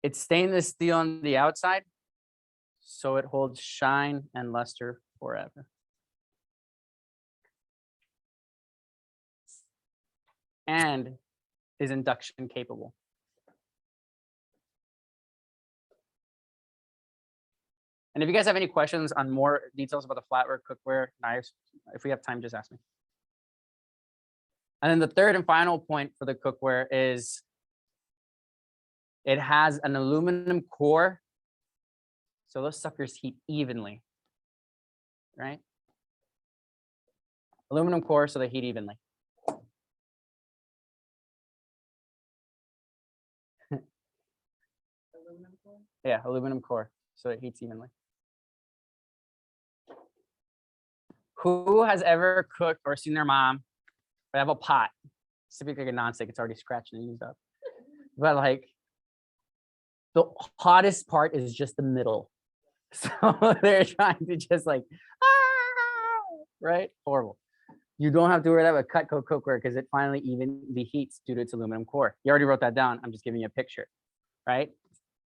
It's stainless steel on the outside, so it holds shine and luster forever. And is induction capable. And if you guys have any questions on more details about the flatware, cookware, knives, if we have time, just ask me. And then the third and final point for the cookware is it has an aluminum core. So those suckers heat evenly, right? Aluminum core, so they heat evenly. Yeah, aluminum core, so it heats evenly. Who has ever cooked or seen their mom? They have a pot. It's typically like a nonstick. It's already scratched and used up. But like the hottest part is just the middle. So they're trying to just like, right? Horrible. You don't have to worry about Cutco cookware because it finally evenly heats due to its aluminum core. You already wrote that down. I'm just giving you a picture, right?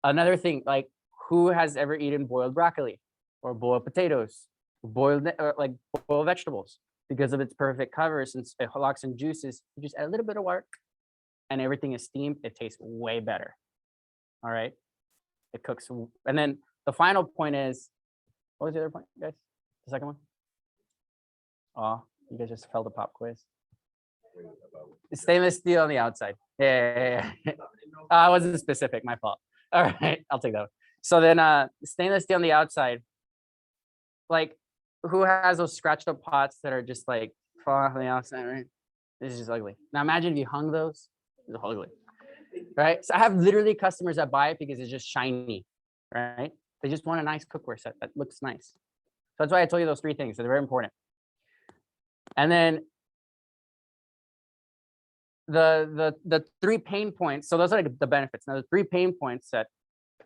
Another thing, like who has ever eaten boiled broccoli or boiled potatoes? like boiled vegetables because of its perfect cover. Since it locks in juices, you just add a little bit of water and everything is steamed. It tastes way better. All right. It cooks. And then the final point is, what was the other point, guys? The second one? Oh, you guys just failed the pop quiz. Stainless steel on the outside. Yeah. I wasn't specific, my fault. All right, I'll take that one. So then stainless steel on the outside. Like, who has those scratched up pots that are just like falling off on the outside, right? This is just ugly. Now imagine if you hung those, it's ugly. Right? So I have literally customers that buy it because it's just shiny, right? They just want a nice cookware set that looks nice. So that's why I told you those three things. They're very important. And then the 3 pain points. So those are like the benefits. Now the 3 pain points that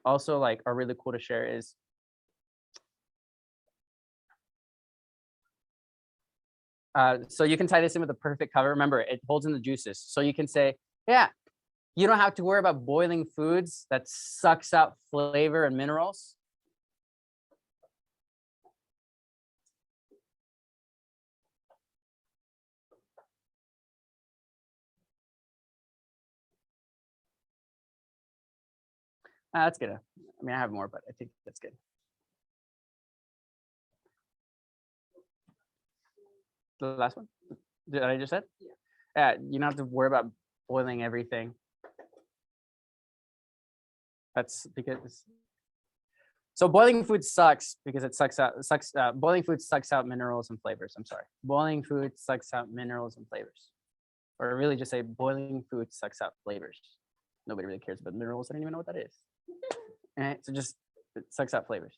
also like are really cool to share is so you can tie this in with the perfect cover. Remember, it holds in the juices. So you can say, yeah, you don't have to worry about boiling foods that sucks out flavor and minerals. That's good. I mean, I have more, but I think that's good. The last one that I just said? Yeah, you don't have to worry about boiling everything. That's because so boiling food sucks because it boiling food sucks out minerals and flavors. I'm sorry. Boiling food sucks out minerals and flavors. Or really just say boiling food sucks out flavors. Nobody really cares about minerals. I don't even know what that is. All right, so just it sucks out flavors.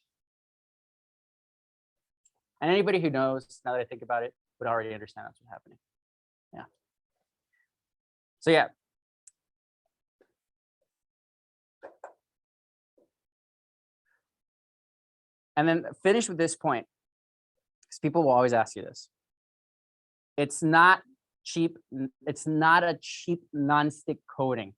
And anybody who knows, now that I think about it, would already understand that's what's happening. Yeah. So yeah. And then finish with this point, because people will always ask you this. It's not cheap. It's not a cheap nonstick coating.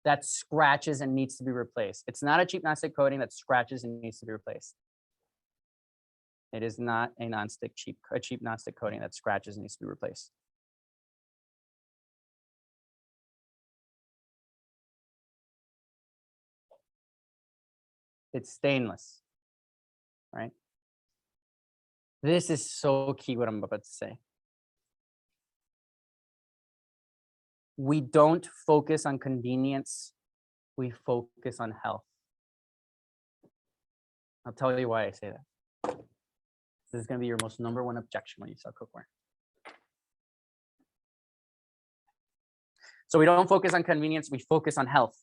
That scratches and needs to be replaced. It's not a cheap nonstick coating that scratches and needs to be replaced. It is not a cheap nonstick coating that scratches and needs to be replaced. It's stainless, right? This is so key what I'm about to say. We don't focus on convenience, we focus on health. I'll tell you why I say that. This is going to be your most #1 objection when you sell cookware. So we don't focus on convenience, we focus on health.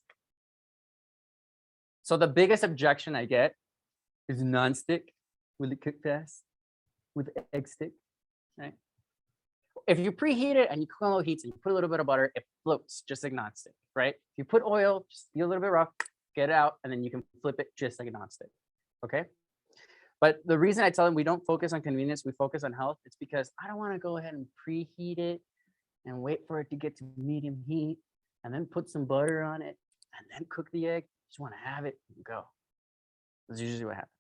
So the biggest objection I get is non-stick. Will it cook fast? With egg stick, right? If you preheat it and you cook on low heats and you put a little bit of butter, it floats just like nonstick, right? If you put oil, just be a little bit rough, get it out, and then you can flip it just like a nonstick, okay? But the reason I tell them we don't focus on convenience, we focus on health, it's because I don't want to go ahead and preheat it and wait for it to get to medium heat and then put some butter on it and then cook the egg. Just want to have it and go. That's usually what happens.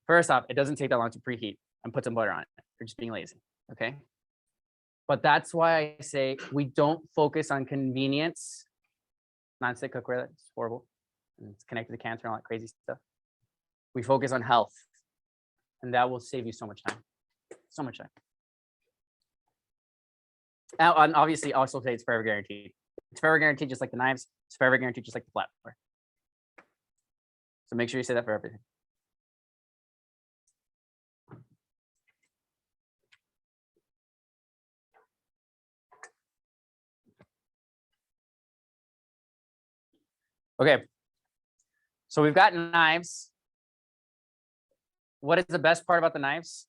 First off, it doesn't take that long to preheat and put some butter on it. You're just being lazy, okay? But that's why I say we don't focus on convenience. Non-stick cookware, that's horrible. And it's connected to cancer and all that crazy stuff. We focus on health. And that will save you so much time. So much time. And obviously, also say it's forever guaranteed. It's forever guaranteed just like the knives. It's forever guaranteed just like the flatware. So make sure you say that for everything. Okay. So we've got knives. What is the best part about the knives?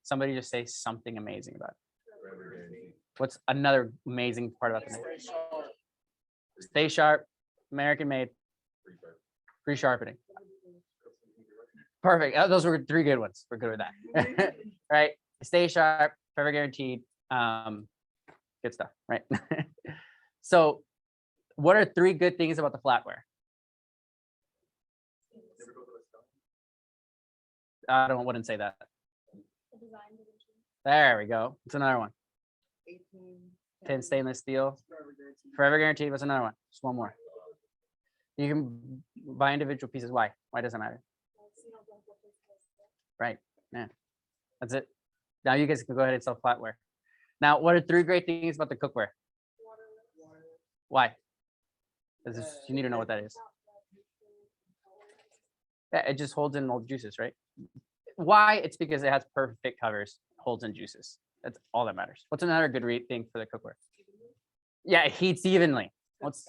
Somebody just say something amazing about it. What's another amazing part about the knife? Stay sharp, American made, free sharpening. Perfect. Those were 3 good ones. We're good with that. Right? Stay sharp, forever guaranteed. Good stuff, right? So what are 3 good things about the flatware? wouldn't say that. There we go. It's another one. 10 stainless steel. Forever guaranteed. What's another one? Just one more. You can buy individual pieces. Why? Why does it matter? Right. Yeah. That's it. Now you guys can go ahead and sell flatware. Now, what are 3 great things about the cookware? Why? You need to know what that is. Yeah, it just holds in all the juices, right? Why? It's because it has perfect covers, holds in juices. That's all that matters. What's another good thing for the cookware? Yeah, it heats evenly. That's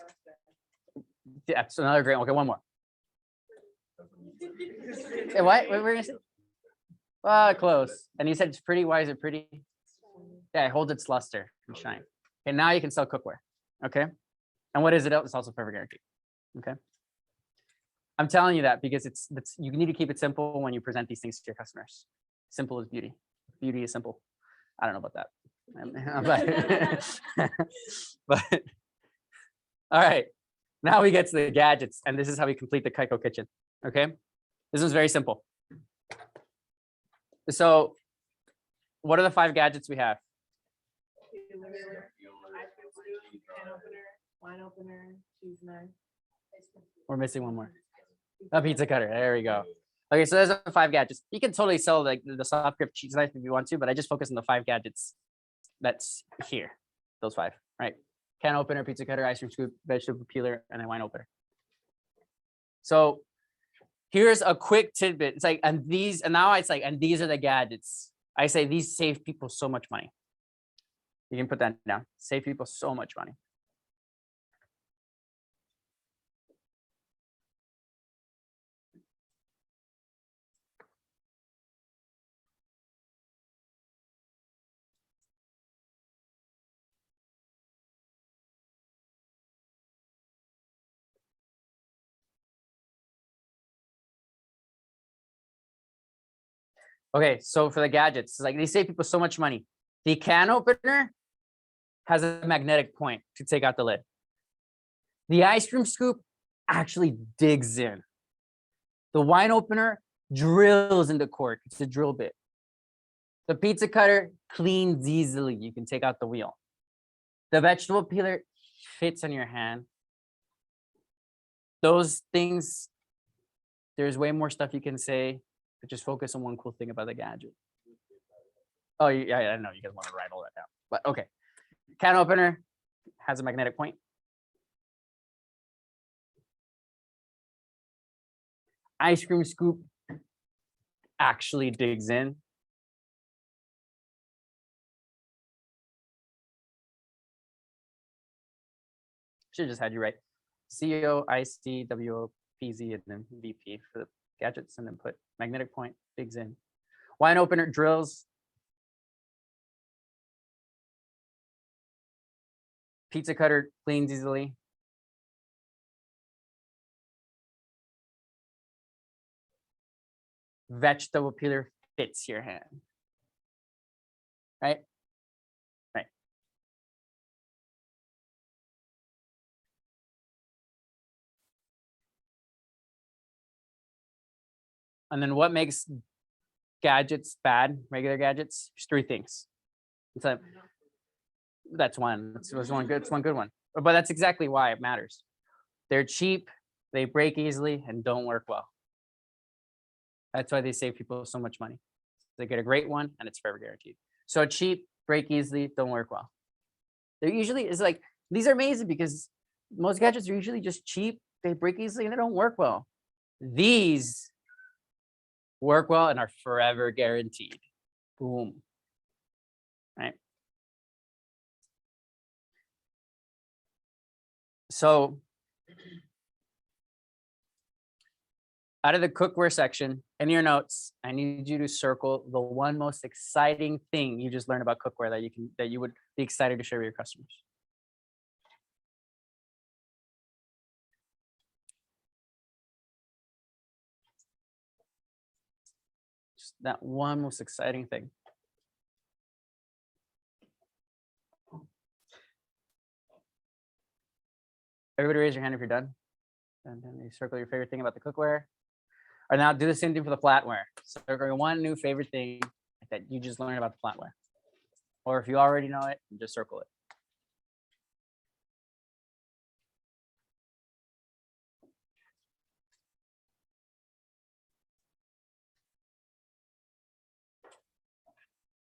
another great one. Okay, one more. What were you gonna say? Close. And you said it's pretty. Why is it pretty? Yeah, it holds its luster and shine. Okay, now you can sell cookware. Okay. And what is it? It's also forever guaranteed. Okay. I'm telling you that because it's you need to keep it simple when you present these things to your customers. Simple is beauty. Beauty is simple. I don't know about that. but all right. Now we get to the gadgets, and this is how we complete the Kaiko kitchen. Okay. This is very simple. So what are the 5 gadgets we have? Wine opener, cheese knife. We're missing one more. A pizza cutter. There we go. Okay, so there's the 5 gadgets. You can totally sell like the soft grip cheese knife if you want to, but I just focus on the 5 gadgets that's here. Those 5, right? Can opener, pizza cutter, ice cream scoop, vegetable peeler, and then wine opener. So here's a quick tidbit. It's like, and these are the gadgets. I say these save people so much money. You can put that down. Save people so much money. Okay, so for the gadgets, it's like they save people so much money. The can opener has a magnetic point to take out the lid. The ice cream scoop actually digs in. The wine opener drills into cork. It's a drill bit. The pizza cutter cleans easily. You can take out the wheel. The vegetable peeler fits on your hand. Those things, there's way more stuff you can say, but just focus on one cool thing about the gadget. Oh, yeah, I know you guys want to write all that down, but okay. Can opener has a magnetic point. Ice cream scoop actually digs in. Should have just had you write CEO, IC, WO, PZ, and then VP for the gadgets, and then put magnetic point, digs in. Wine opener drills. Pizza cutter cleans easily. Vegetable peeler fits your hand. Right? Right. And then what makes gadgets bad, regular gadgets? There's 3 things. That's one. That's one good. It's one good one. But that's exactly why it matters. They're cheap, they break easily, and don't work well. That's why they save people so much money. They get a great one, and it's forever guaranteed. So cheap, break easily, don't work well. They're usually, it's like, these are amazing because most gadgets are usually just cheap, they break easily, and they don't work well. These work well and are forever guaranteed. Boom. Right? So out of the cookware section in your notes, I need you to circle the one most exciting thing you just learned about cookware that you would be excited to share with your customers. Just that one most exciting thing. Everybody raise your hand if you're done. And then you circle your favorite thing about the cookware. Or now do the same thing for the flatware. So one new favorite thing that you just learned about the flatware. Or if you already know it, just circle it.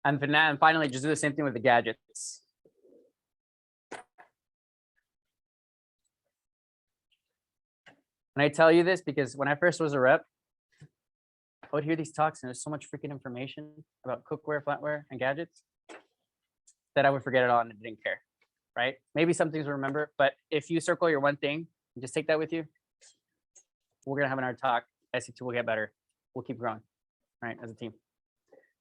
And finally, just do the same thing with the gadgets. And I tell you this because when I first was a rep, I would hear these talks and there's so much freaking information about cookware, flatware, and gadgets that I would forget it all and I didn't care, right? Maybe some things will remember, but if you circle your one thing and just take that with you, we're gonna have another talk. SC2 will get better. We'll keep growing, right, as a team.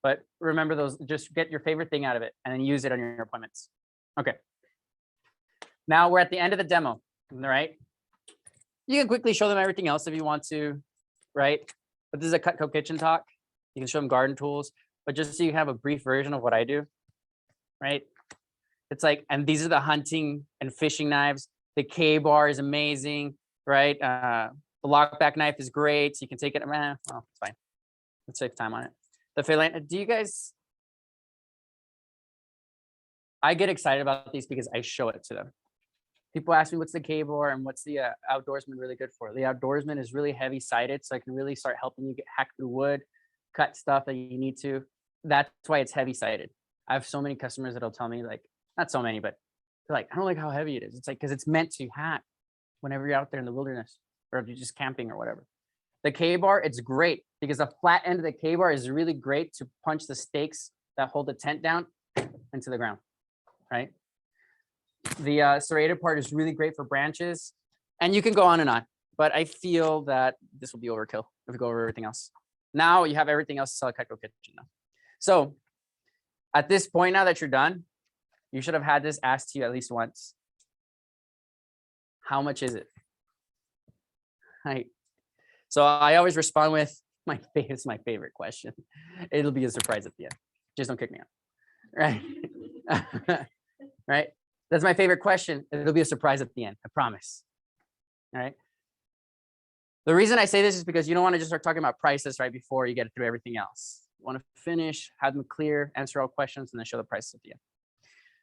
But remember those, just get your favorite thing out of it and then use it on your appointments. Okay. Now we're at the end of the demo, right? You can quickly show them everything else if you want to, right? But this is a Cutco kitchen talk. You can show them garden tools, but just so you have a brief version of what I do, right? It's like, and these are the hunting and fishing knives. The K-bar is amazing, right? The lockback knife is great. So you can take it, oh, it's fine. Let's save time on it. The fillet, do you guys, I get excited about these because I show it to them. People ask me what's the K-bar and what's the outdoorsman really good for. The outdoorsman is really heavy sided, so I can really start helping you hack through wood, cut stuff that you need to. That's why it's heavy sided. I have so many customers that'll tell me, like, not so many, but they're like, I don't like how heavy it is. It's like, because it's meant to hack whenever you're out there in the wilderness or if you're just camping or whatever. The K-bar, it's great because the flat end of the K-bar is really great to punch the stakes that hold the tent down into the ground, right? The serrated part is really great for branches, and you can go on, but I feel that this will be overkill if we go over everything else. Now you have everything else to sell at Cutco Kitchen now. So at this point, now that you're done, you should have had this asked to you at least once. How much is it? Right. So I always respond with it's my favorite question. It'll be a surprise at the end. Just don't kick me out. Right. Right. That's my favorite question. It'll be a surprise at the end. I promise. All right. The reason I say this is because you don't want to just start talking about prices right before you get through everything else. You want to finish, have them clear, answer all questions, and then show the prices at the end.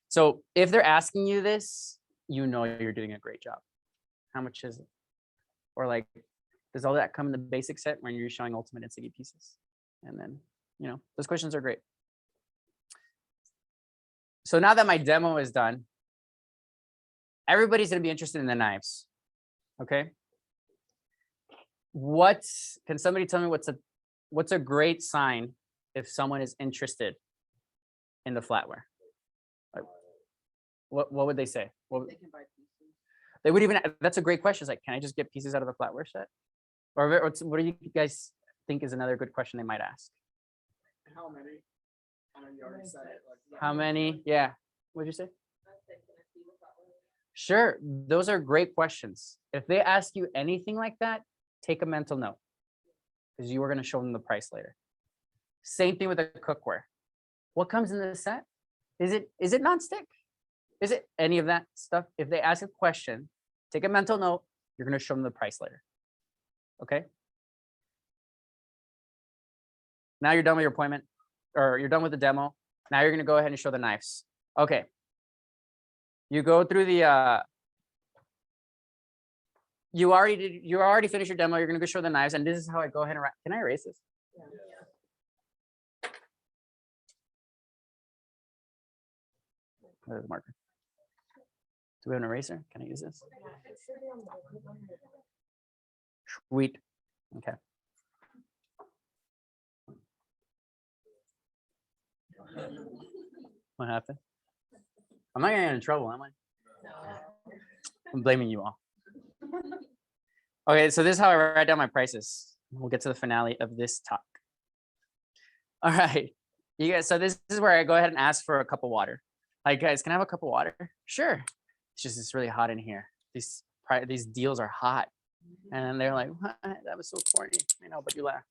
So if they're asking you this, you know you're doing a great job. How much is it? Or like, does all that come in the basic set when you're showing ultimate and Siggy pieces? And then, those questions are great. So now that my demo is done, everybody's going to be interested in the knives. Okay. Can somebody tell me what's a great sign if someone is interested in the flatware? Like, what would they say? They can buy pieces. They would even, that's a great question. It's like, can I just get pieces out of the flatware set? Or what do you guys think is another good question they might ask? How many? I know you already said it. Like, How many? Yeah. What'd you say? Sure. Those are great questions. If they ask you anything like that, take a mental note because you are going to show them the price later. Same thing with the cookware. What comes in the set? Is it nonstick? Is it any of that stuff? If they ask a question, take a mental note. You're going to show them the price later. Okay. Now you're done with your appointment, or you're done with the demo. Now you're going to go ahead and show the knives. Okay. You go through the, you already finished your demo. You're going to go show the knives. And this is how I go ahead and, can I erase this? Yeah. Where's the marker? Do we have an eraser? Can I use this? Sweet. Okay. What happened? I'm not gonna get in trouble, am I? I'm blaming you all. Okay, so this is how I write down my prices. We'll get to the finale of this talk. All right, you guys. So this is where I go ahead and ask for a cup of water. Like, guys, can I have a cup of water? Sure. It's really hot in here. These deals are hot. And then they're like, what? That was so corny. I know, but you laugh.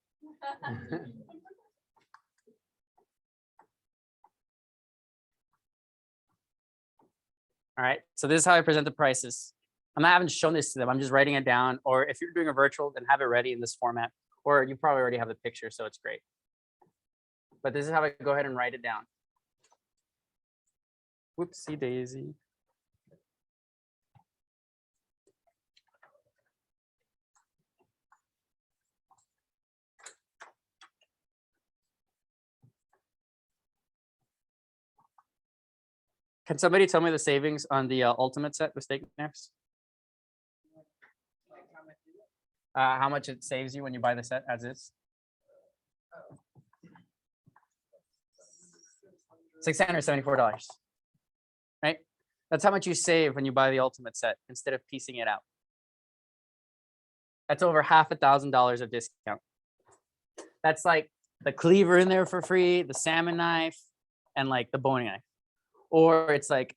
All right, so this is how I present the prices. I'm not having shown this to them. I'm just writing it down. Or if you're doing a virtual, then have it ready in this format. or you probably already have the picture, so it's great. But this is how I go ahead and write it down. Whoopsie daisy. Can somebody tell me the savings on the ultimate set with steak knives? How much it saves you when you buy the set as is? $674, right? That's how much you save when you buy the ultimate set instead of piecing it out. That's over $1,000 of discount. That's like the cleaver in there for free, the salmon knife, and like the boning knife. Or it's like,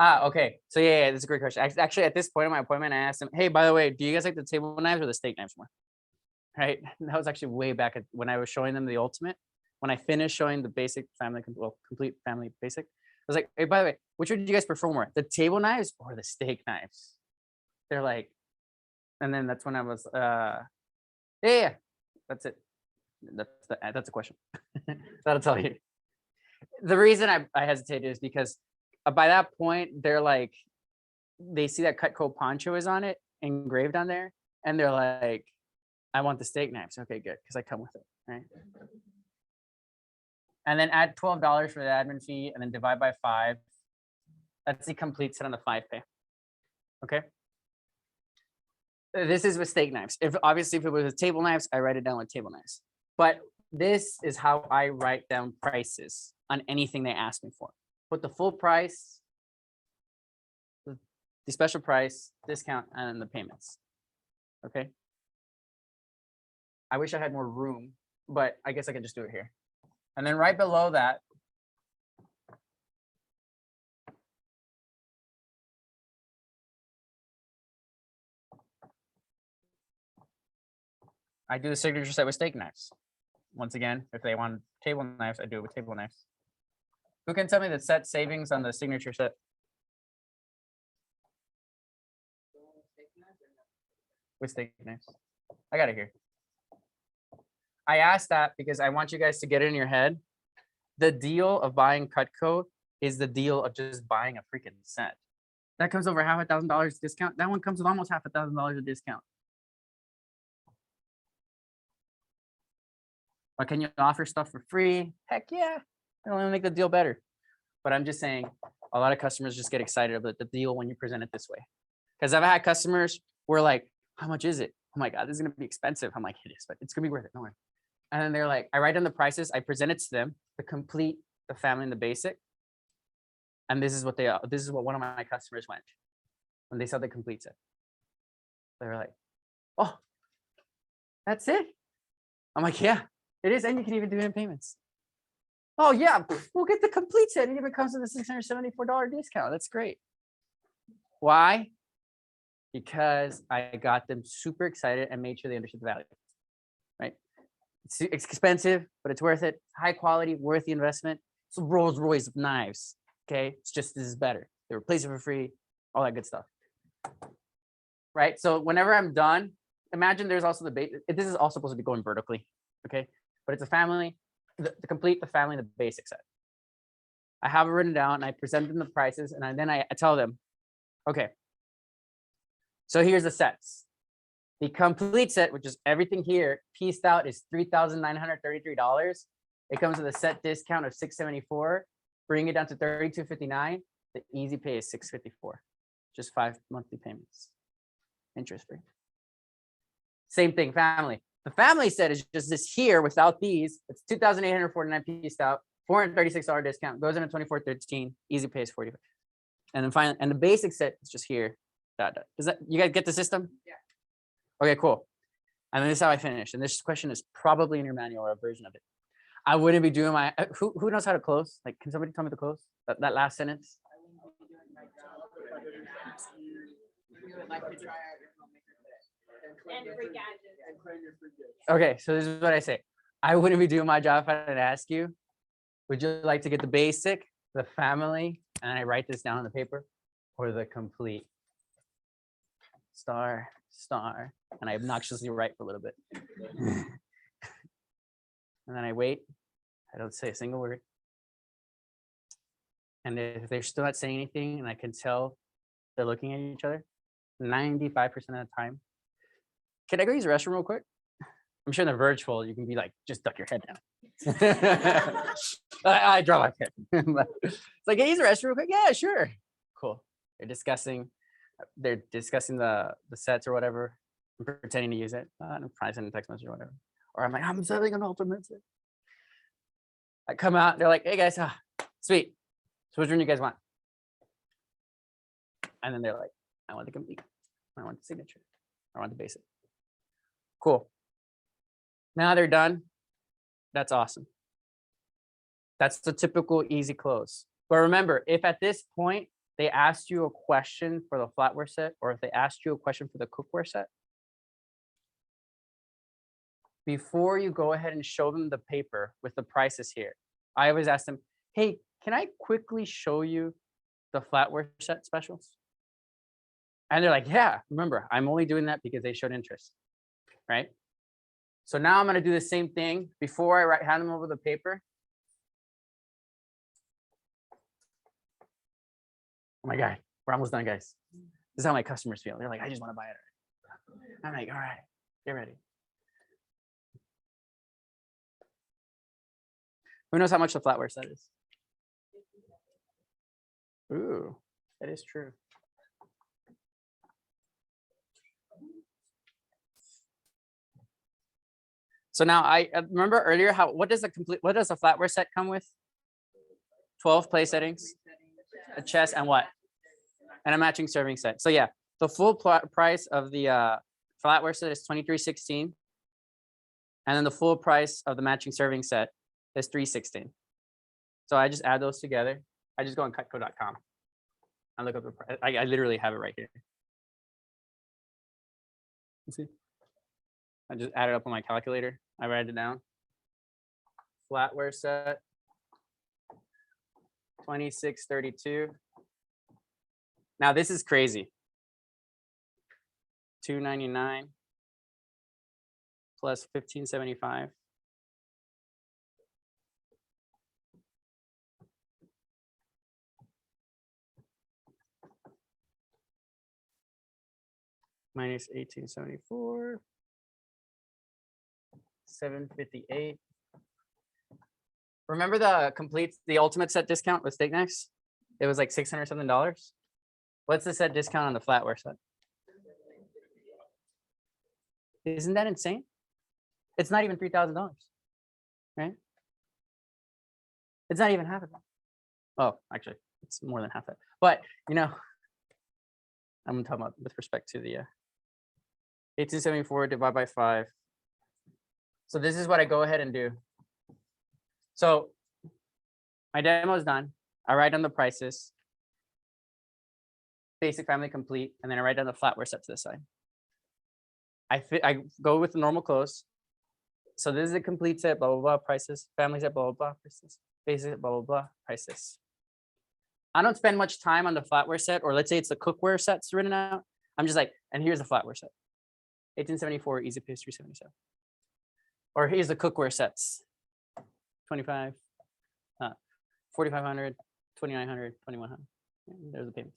okay. So yeah, that's a great question. Actually, at this point in my appointment, I asked him, hey, by the way, do you guys like the table knives or the steak knives more? Right? And that was actually way back when I was showing them the ultimate. When I finished showing the basic family, complete family basic, I was like, hey, by the way, which one do you guys prefer more, the table knives or the steak knives? They're like, and then that's when I was, yeah, that's it. That's a question. That'll tell you. The reason I hesitated is because by that point, they're like, they see that Cutco poncho is on it, engraved on there, and they're like, I want the steak knives. Okay, good, because I come with it, right? And then add $12 for the admin fee, and then divide by 5. That's the complete set on the 5 pay. Okay. This is with steak knives. If obviously if it was with table knives, I write it down with table knives. But this is how I write down prices on anything they ask me for. Put the full price, the special price, discount, and then the payments. Okay. I wish I had more room, but I guess I could just do it here. And then right below that, I do the signature set with steak knives. Once again, if they want table knives, I do it with table knives. Who can tell me the set savings on the signature set? With steak knives. I got it here. I asked that because I want you guys to get it in your head. The deal of buying Cutco is the deal of just buying a freaking set. That comes over $1,000 discount. That one comes with almost $1,000 of discount. But can you offer stuff for free? Heck yeah. It'll only make the deal better. But I'm just saying, a lot of customers just get excited about the deal when you present it this way. Because I've had customers who are like, how much is it? Oh my God, this is going to be expensive. I'm like, it is, but it's going to be worth it. Don't worry. And then they're like, I write down the prices. I present it to them, the complete, the family, and the basic. And this is what one of my customers went when they saw the complete set. They were like, oh, that's it? I'm like, yeah, it is. And you can even do it in payments. Oh yeah, we'll get the complete set. It even comes with a $674 discount. That's great. Why? Because I got them super excited and made sure they understood the value, right? It's expensive, but it's worth it. High quality, worth the investment. It's a Rolls Royce of knives, okay? It's just, this is better. They replace it for free, all that good stuff, right? So whenever I'm done, imagine there's also the base. This is all supposed to be going vertically, okay? But it's a family, the complete, the family, the basic set. I have it written down and I present them the prices and then I tell them, okay, so here's the sets. The complete set, which is everything here, pieced out, is $3,933. It comes with a set discount of $674, bring it down to $3,259. The easy pay is $654, just 5 monthly payments, interest free. Same thing, family. The family set is just this here without these. It's $2,849 pieced out, $436 discount, goes into $2,413, easy pay is $45. And then finally, and the basic set is just here. Does that, you guys get the system? Yeah. Okay, cool. And then this is how I finish. And this question is probably in your manual or a version of it. I wouldn't be doing my, who knows how to close? Like, can somebody tell me the close? That last sentence? Okay, so this is what I say. I wouldn't be doing my job if I didn't ask you. Would you like to get the basic, the family, and I write this down on the paper, or the complete star, star, and I obnoxiously write for a little bit. And then I wait. I don't say a single word. And if they're still not saying anything, and I can tell they're looking at each other, 95% of the time, can I go use the restroom real quick? I'm sure in the virtual, you can be like, just duck your head down. I draw my head. It's like, hey, use the restroom real quick. Yeah, sure. Cool. They're discussing the sets or whatever. I'm pretending to use it. I'm probably sending a text message or whatever. Or I'm like, I'm selling an ultimate set. I come out, they're like, hey guys, sweet. So which one do you guys want? And then they're like, I want the complete. I want the signature. I want the basic. Cool. Now they're done. That's awesome. That's the typical easy close. But remember, if at this point they asked you a question for the flatware set, or if they asked you a question for the cookware set, before you go ahead and show them the paper with the prices here, I always ask them, hey, can I quickly show you the flatware set specials? And they're like, yeah, remember, I'm only doing that because they showed interest, right? So now I'm going to do the same thing before I hand them over the paper. Oh my God, we're almost done, guys. This is how my customers feel. They're like, I just want to buy it. I'm like, all right, get ready. Who knows how much the flatware set is? Ooh, that is true. So now I remember earlier what does a flatware set come with? 12 place settings, a chest, and what? And a matching serving set. So yeah, the full price of the flatware set is $23.16, and then the full price of the matching serving set is $3.16. So I just add those together. I just go on cutco.com and look up the price. I literally have it right here. You see? I just add it up on my calculator. I write it down. Flatware set, $26.32. Now this is crazy. $2.99 plus $15.75. Minus 1874. 758. Remember the ultimate set discount with Steak Knives? It was like $600 something. What's the set discount on the flatware set? Isn't that insane? It's not even $3,000, right? It's not even half of that. Oh, actually, it's more than half that. But you know, I'm talking about with respect to the 1874 divided by 5. So this is what I go ahead and do. So my demo is done. I write down the prices, basic, family, complete, and then I write down the flatware set to the side. I go with the normal close. So this is a complete set, blah, blah, blah, prices, family set, blah, blah, blah, prices, basic, blah, blah, blah, prices. I don't spend much time on the flatware set, or let's say it's the cookware sets written out. I'm just like, and here's the flatware set. 1874, easy pace 377. Or here's the cookware sets. 25, 4,500, 2,900, 2,100. There's the payments,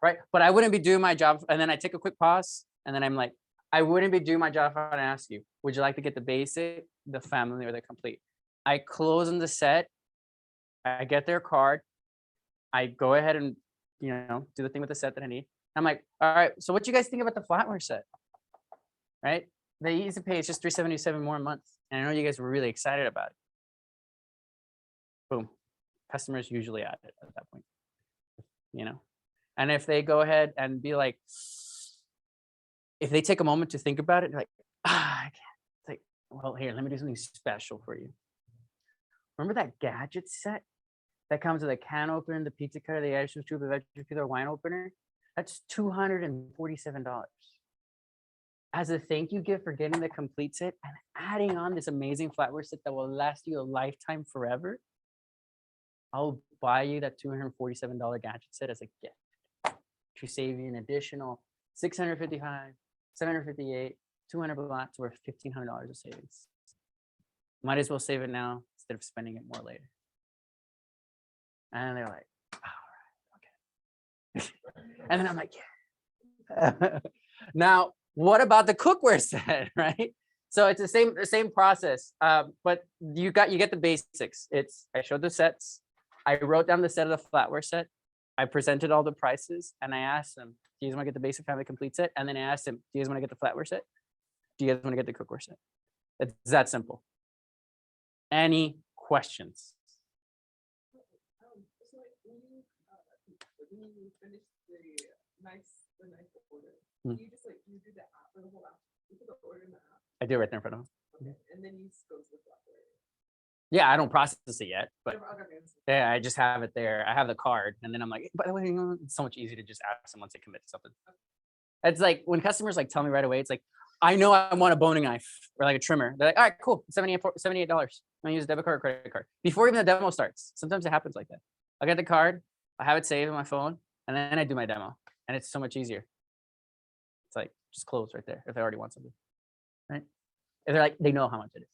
right? But I wouldn't be doing my job. And then I take a quick pause, and then I'm like, I wouldn't be doing my job if I ask you, would you like to get the basic, the family, or the complete? I close on the set. I get their card. I go ahead and do the thing with the set that I need. I'm like, all right, so what you guys think about the flatware set? Right? The easy pay is just $377 more a month. And I know you guys were really excited about it. Boom. Customers usually at it at that point. And if they go ahead and be like, if they take a moment to think about it, they're like, I can't. It's like, well, here, let me do something special for you. Remember that gadget set that comes with a can opener, the pizza cutter, the ice cream tube, the veggie peeler, wine opener? That's $247. As a thank you gift for getting the complete set and adding on this amazing flatware set that will last you a lifetime forever, I'll buy you that $247 gadget set as a gift to save you an additional 655, 758, 200 bucks worth $1,500 of savings. Might as well save it now instead of spending it more later. And they're like, all right, okay. And then I'm like, yeah. Now, what about the cookware set, right? So it's the same process, but you get the basics. I showed the sets. I wrote down the set of the flatware set. I presented all the prices, and I asked them, do you guys want to get the basic family complete set? And then I asked them, do you guys want to get the flatware set? Do you guys want to get the cookware set? It's that simple. Any questions? So like when you finish the nice order, you just like you do the app or the whole app. You put the order in the app. I do it right there in front of them. Okay. And then you just go to the flatware. Yeah, I don't process it yet, but Okay. yeah, I just have it there. I have the card, and then I'm like, by the way, it's so much easier to just ask someone to commit to something. It's like when customers like tell me right away, it's like, I know I want a boning knife or like a trimmer. They're like, all right, cool, $78. I'm gonna use a debit card or credit card before even the demo starts. Sometimes it happens like that. I get the card, I have it saved on my phone, and then I do my demo, and it's so much easier. It's like just close right there if they already want something, right? If they're like, they know how much it is.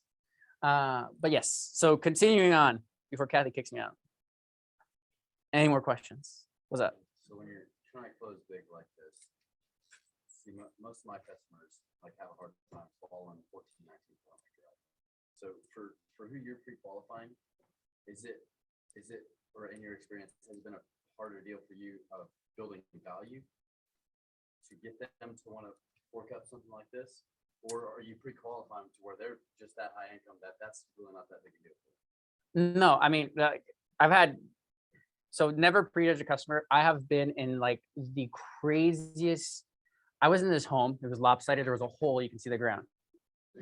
But yes, so continuing on before Kathy kicks me out. Any more questions? What's up? So when you're trying to close big like this, see, most of my customers like have a hard time following 14, 19 kilometer drive. So for who you're pre-qualifying, is it, or in your experience, has it been a harder deal for you of building value to get them to want to fork up something like this? Or are you pre-qualifying to where they're just that high income that's really not that big a deal for them? No, I mean, I've had, so never pre-judge a customer. I have been in like the craziest, I was in this home, it was lopsided, there was a hole, you can see the ground.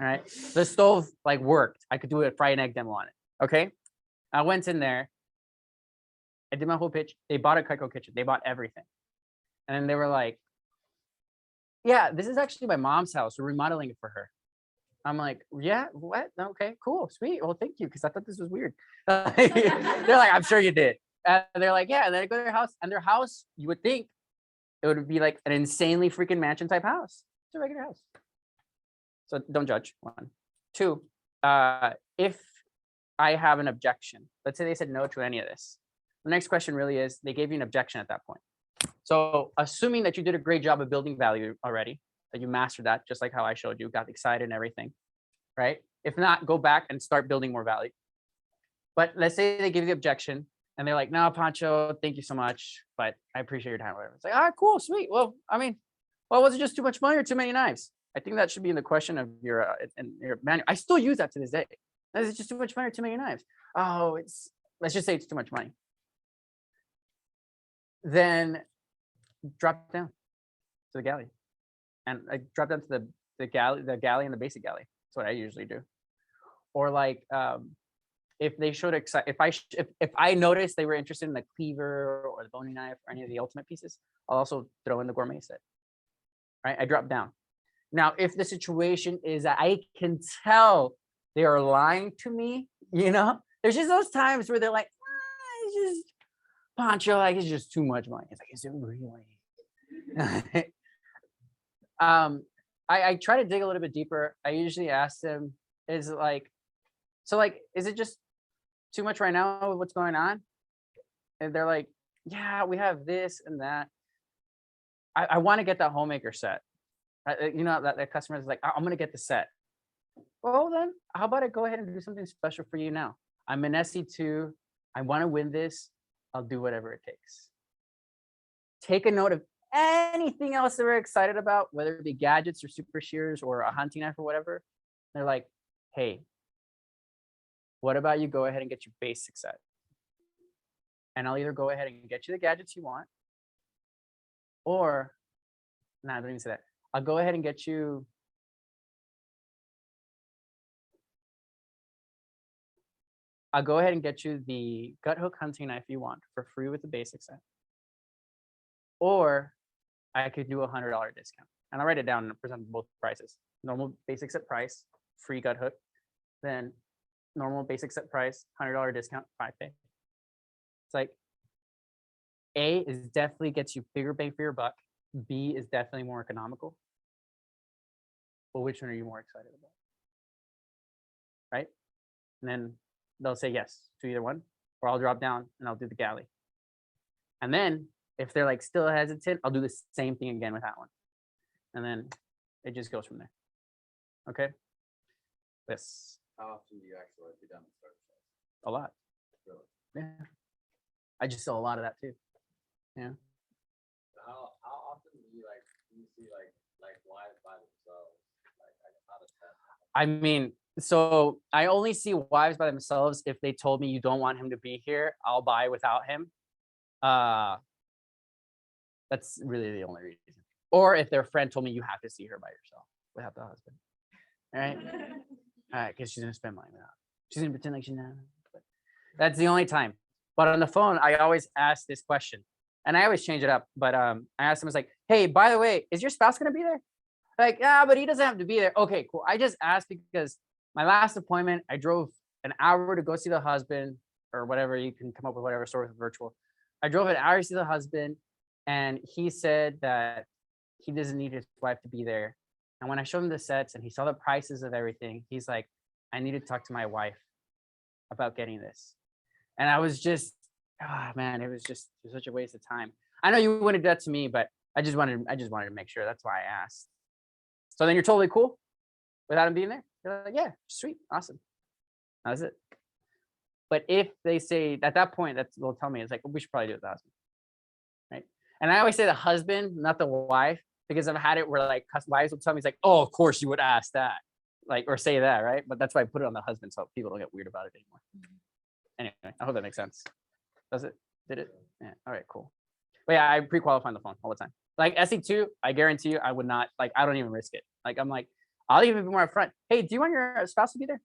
All right, the stove like worked. I could do a fried egg demo on it. Okay, I went in there, I did my whole pitch. They bought a Cutco kitchen, they bought everything. And then they were like, yeah, this is actually my mom's house. We're remodeling it for her. I'm like, yeah, what? Okay, cool, sweet. Well, thank you, because I thought this was weird. They're like, I'm sure you did. And they're like, yeah. And then I go to their house, and their house, you would think it would be like an insanely freaking mansion type house. It's a regular house. So don't judge. 1, 2, if I have an objection, let's say they said no to any of this. The next question really is, they gave you an objection at that point. So assuming that you did a great job of building value already, that you mastered that, just like how I showed you, got excited and everything, right? If not, go back and start building more value. But let's say they give you the objection and they're like, no, Pancho, thank you so much, but I appreciate your time, whatever. It's like, all right, cool, sweet. Well, I mean, well, was it just too much money or too many knives? I think that should be in the question of your manual. I still use that to this day. Is it just too much money or too many knives? Oh, let's just say it's too much money. Then drop down to the galley, and I drop down to the galley and the basic galley. That's what I usually do. Or like if they showed if I noticed they were interested in the cleaver or the boning knife or any of the ultimate pieces, I'll also throw in the gourmet set. Right, I drop down. Now, if the situation is that I can tell they are lying to me, there's just those times where they're like, it's just Pancho, like it's just too much money. It's like, is it really? I try to dig a little bit deeper. I usually ask them, is it just too much right now with what's going on? And they're like, yeah, we have this and that. I want to get that homemaker set. That customer is like, I'm going to get the set. Well, then how about I go ahead and do something special for you now? I'm an SC2. I want to win this. I'll do whatever it takes. Take a note of anything else that we're excited about, whether it be gadgets or super shears or a hunting knife or whatever. They're like, hey, what about you go ahead and get your basic set? And I'll either go ahead and get you the gadgets you want, or, no, I don't even say that. I'll go ahead and get you the gut hook hunting knife you want for free with the basic set. Or I could do $100 discount. And I'll write it down and present both prices. Normal basic set price, free gut hook. Then normal basic set price, $100 discount, 5K. It's like A is definitely gets you bigger bang for your buck. B is definitely more economical. But which one are you more excited about? Right? And then they'll say yes to either one, or I'll drop down and I'll do the galley. And then if they're like still hesitant, I'll do the same thing again with that one. And then it just goes from there. Okay. This How often do you actually like be done with starter shells? a lot. Really? Yeah. I just sell a lot of that too. Yeah. How often do you see wives by themselves? Like out of 10? I mean, so I only see wives by themselves if they told me you don't want him to be here, I'll buy without him. That's really the only reason. Or if their friend told me you have to see her by yourself without the husband. All right. All right, because she's gonna spend money without. She's gonna pretend like she's not. But that's the only time. But on the phone, I always ask this question, and I always change it up. But I asked him, it's like, hey, by the way, is your spouse gonna be there? Like, but he doesn't have to be there. Okay, cool. I just asked because my last appointment, I drove an hour to go see the husband or whatever. You can come up with whatever sort of virtual. I drove an hour to see the husband, and he said that he doesn't need his wife to be there. And when I showed him the sets and he saw the prices of everything, he's like, I need to talk to my wife about getting this. And I was just, man, it was such a waste of time. I know you wouldn't do that to me, but I just wanted to make sure. That's why I asked. So then you're totally cool without him being there? You're like, yeah, sweet, awesome. That's it. But if they say at that point, they'll tell me, it's like, we should probably do it with the husband. Right. And I always say the husband, not the wife, because I've had it where like wives will tell me, it's like, oh, of course you would ask that, like, or say that, right? But that's why I put it on the husband so people don't get weird about it anymore. Anyway, I hope that makes sense. Does it? Did it? Yeah. All right, cool. But yeah, I pre-qualify on the phone all the time. Like SE2, I guarantee you, I would not, like, I don't even risk it. Like, I'm like, I'll even be more upfront. Hey, do you want your spouse to be there?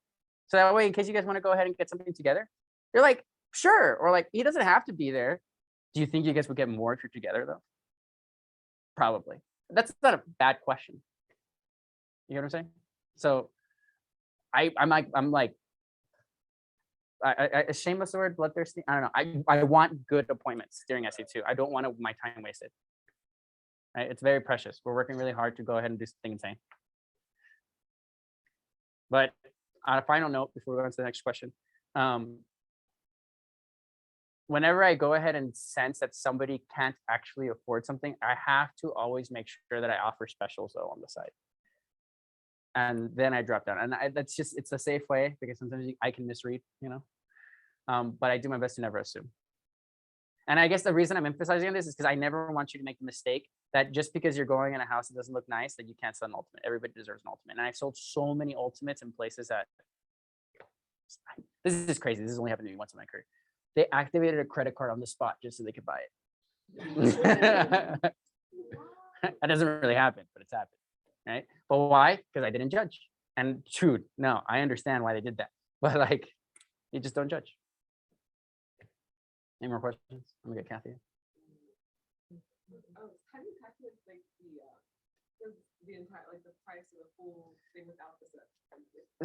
So that way, in case you guys want to go ahead and get something together, they're like, sure. Or like, he doesn't have to be there. Do you think you guys would get more if you're together though? Probably. That's not a bad question. You know what I'm saying? So I'm like, I shameless the word, bloodthirsty. I don't know. I want good appointments during SE2. I don't want my time wasted. Right? It's very precious. We're working really hard to go ahead and do something insane. But on a final note, before we go on to the next question, whenever I go ahead and sense that somebody can't actually afford something, I have to always make sure that I offer specials though on the side. And then I drop down. And that's just, it's a safe way because sometimes I can misread, you know, but I do my best to never assume. And I guess the reason I'm emphasizing on this is because I never want you to make the mistake that just because you're going in a house that doesn't look nice, that you can't sell an ultimate. Everybody deserves an ultimate. And I've sold so many ultimates in places that, this is crazy. This has only happened to me once in my career. They activated a credit card on the spot just so they could buy it. That doesn't really happen, but it's happened, right? But why? Because I didn't judge. And true, no, I understand why they did that. But like, you just don't judge. Any more questions? Let me get Kathy. How do you calculate like the entire, like the price of the full thing without the set?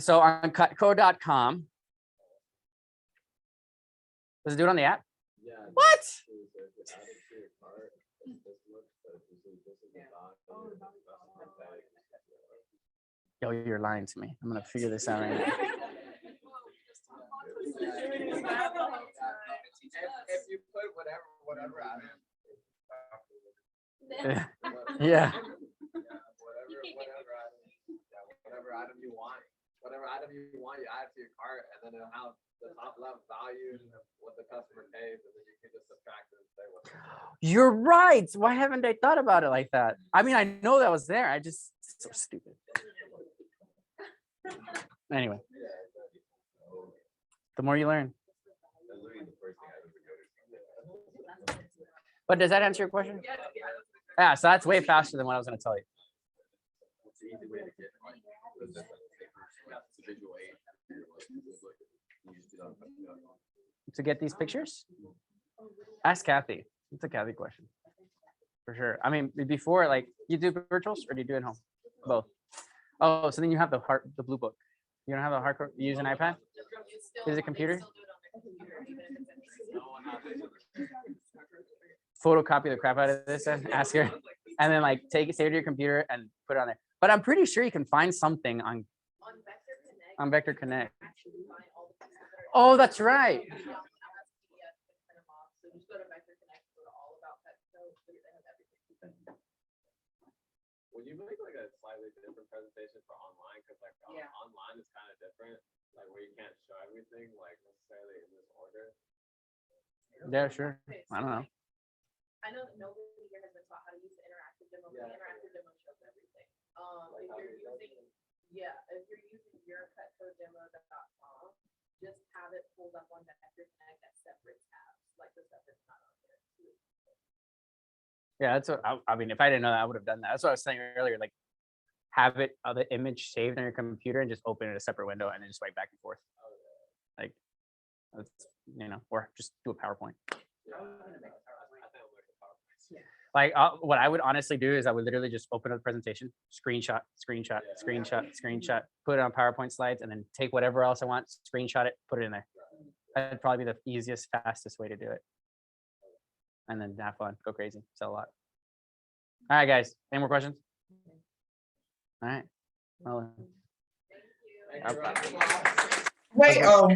So on cutco.com, does it do it on the app? Yeah. What? Yo, you're lying to me. I'm gonna figure this out right now. If you put whatever item. Yeah. Whatever item you want, you add it to your cart, and then it'll have the top left value and what the customer pays, and then you can just subtract it and say what. You're right. Why haven't I thought about it like that? I mean, I know that was there. I just, it's so stupid. Anyway, the more you learn. But does that answer your question? Yeah, so that's way faster than what I was going to tell you. It's an easy way to get like the visual aid. You just do that on the To get these pictures? Ask Kathy. It's a Kathy question. For sure. I mean, before, like, you do virtuals or do you do it at home? Both. Oh, so then you have the blue book. You don't have a hardcore, you use an iPad? Is it a computer? No one has it. photocopy the crap out of this and ask her, and then like save it to your computer and put it on there. But I'm pretty sure you can find something on Vector Connect. Actually find all the pieces that are. Oh, that's right. Yeah, I have PDF to print them off, so just go to Vector Connect, go to all about Petco, they have everything. Would you make like a slightly different presentation for online? Cause like Yeah. online is kind of different, like where you can't show everything like necessarily in this order. Yeah, sure. Okay, I don't know. like, I know that nobody here has been taught how to use the interactive demo, but the Yeah. interactive demo shows everything. Like If how you're you guys using, yeah, if you're using your cutcodemo.com, just have it pulled up on Vector Connect as separate tabs, like the stuff that's not on there. Yeah, that's what I mean. If I didn't know that, I would have done that. That's what I was saying earlier. Like, have it the image saved on your computer and just open it a separate window and then just swipe back and forth. Like, that's, or just do a PowerPoint. Yeah. I think I'll make a PowerPoint. Like, what I would honestly do is I would literally just open up the presentation, screenshot, screenshot, screenshot, screenshot, put it on PowerPoint slides, and then take whatever else I want, screenshot it, put it in there. That'd probably be the easiest, fastest way to do it. And then have fun, go crazy, sell a lot. All right, guys. Any more questions? All right. Well, Thank you. Wait,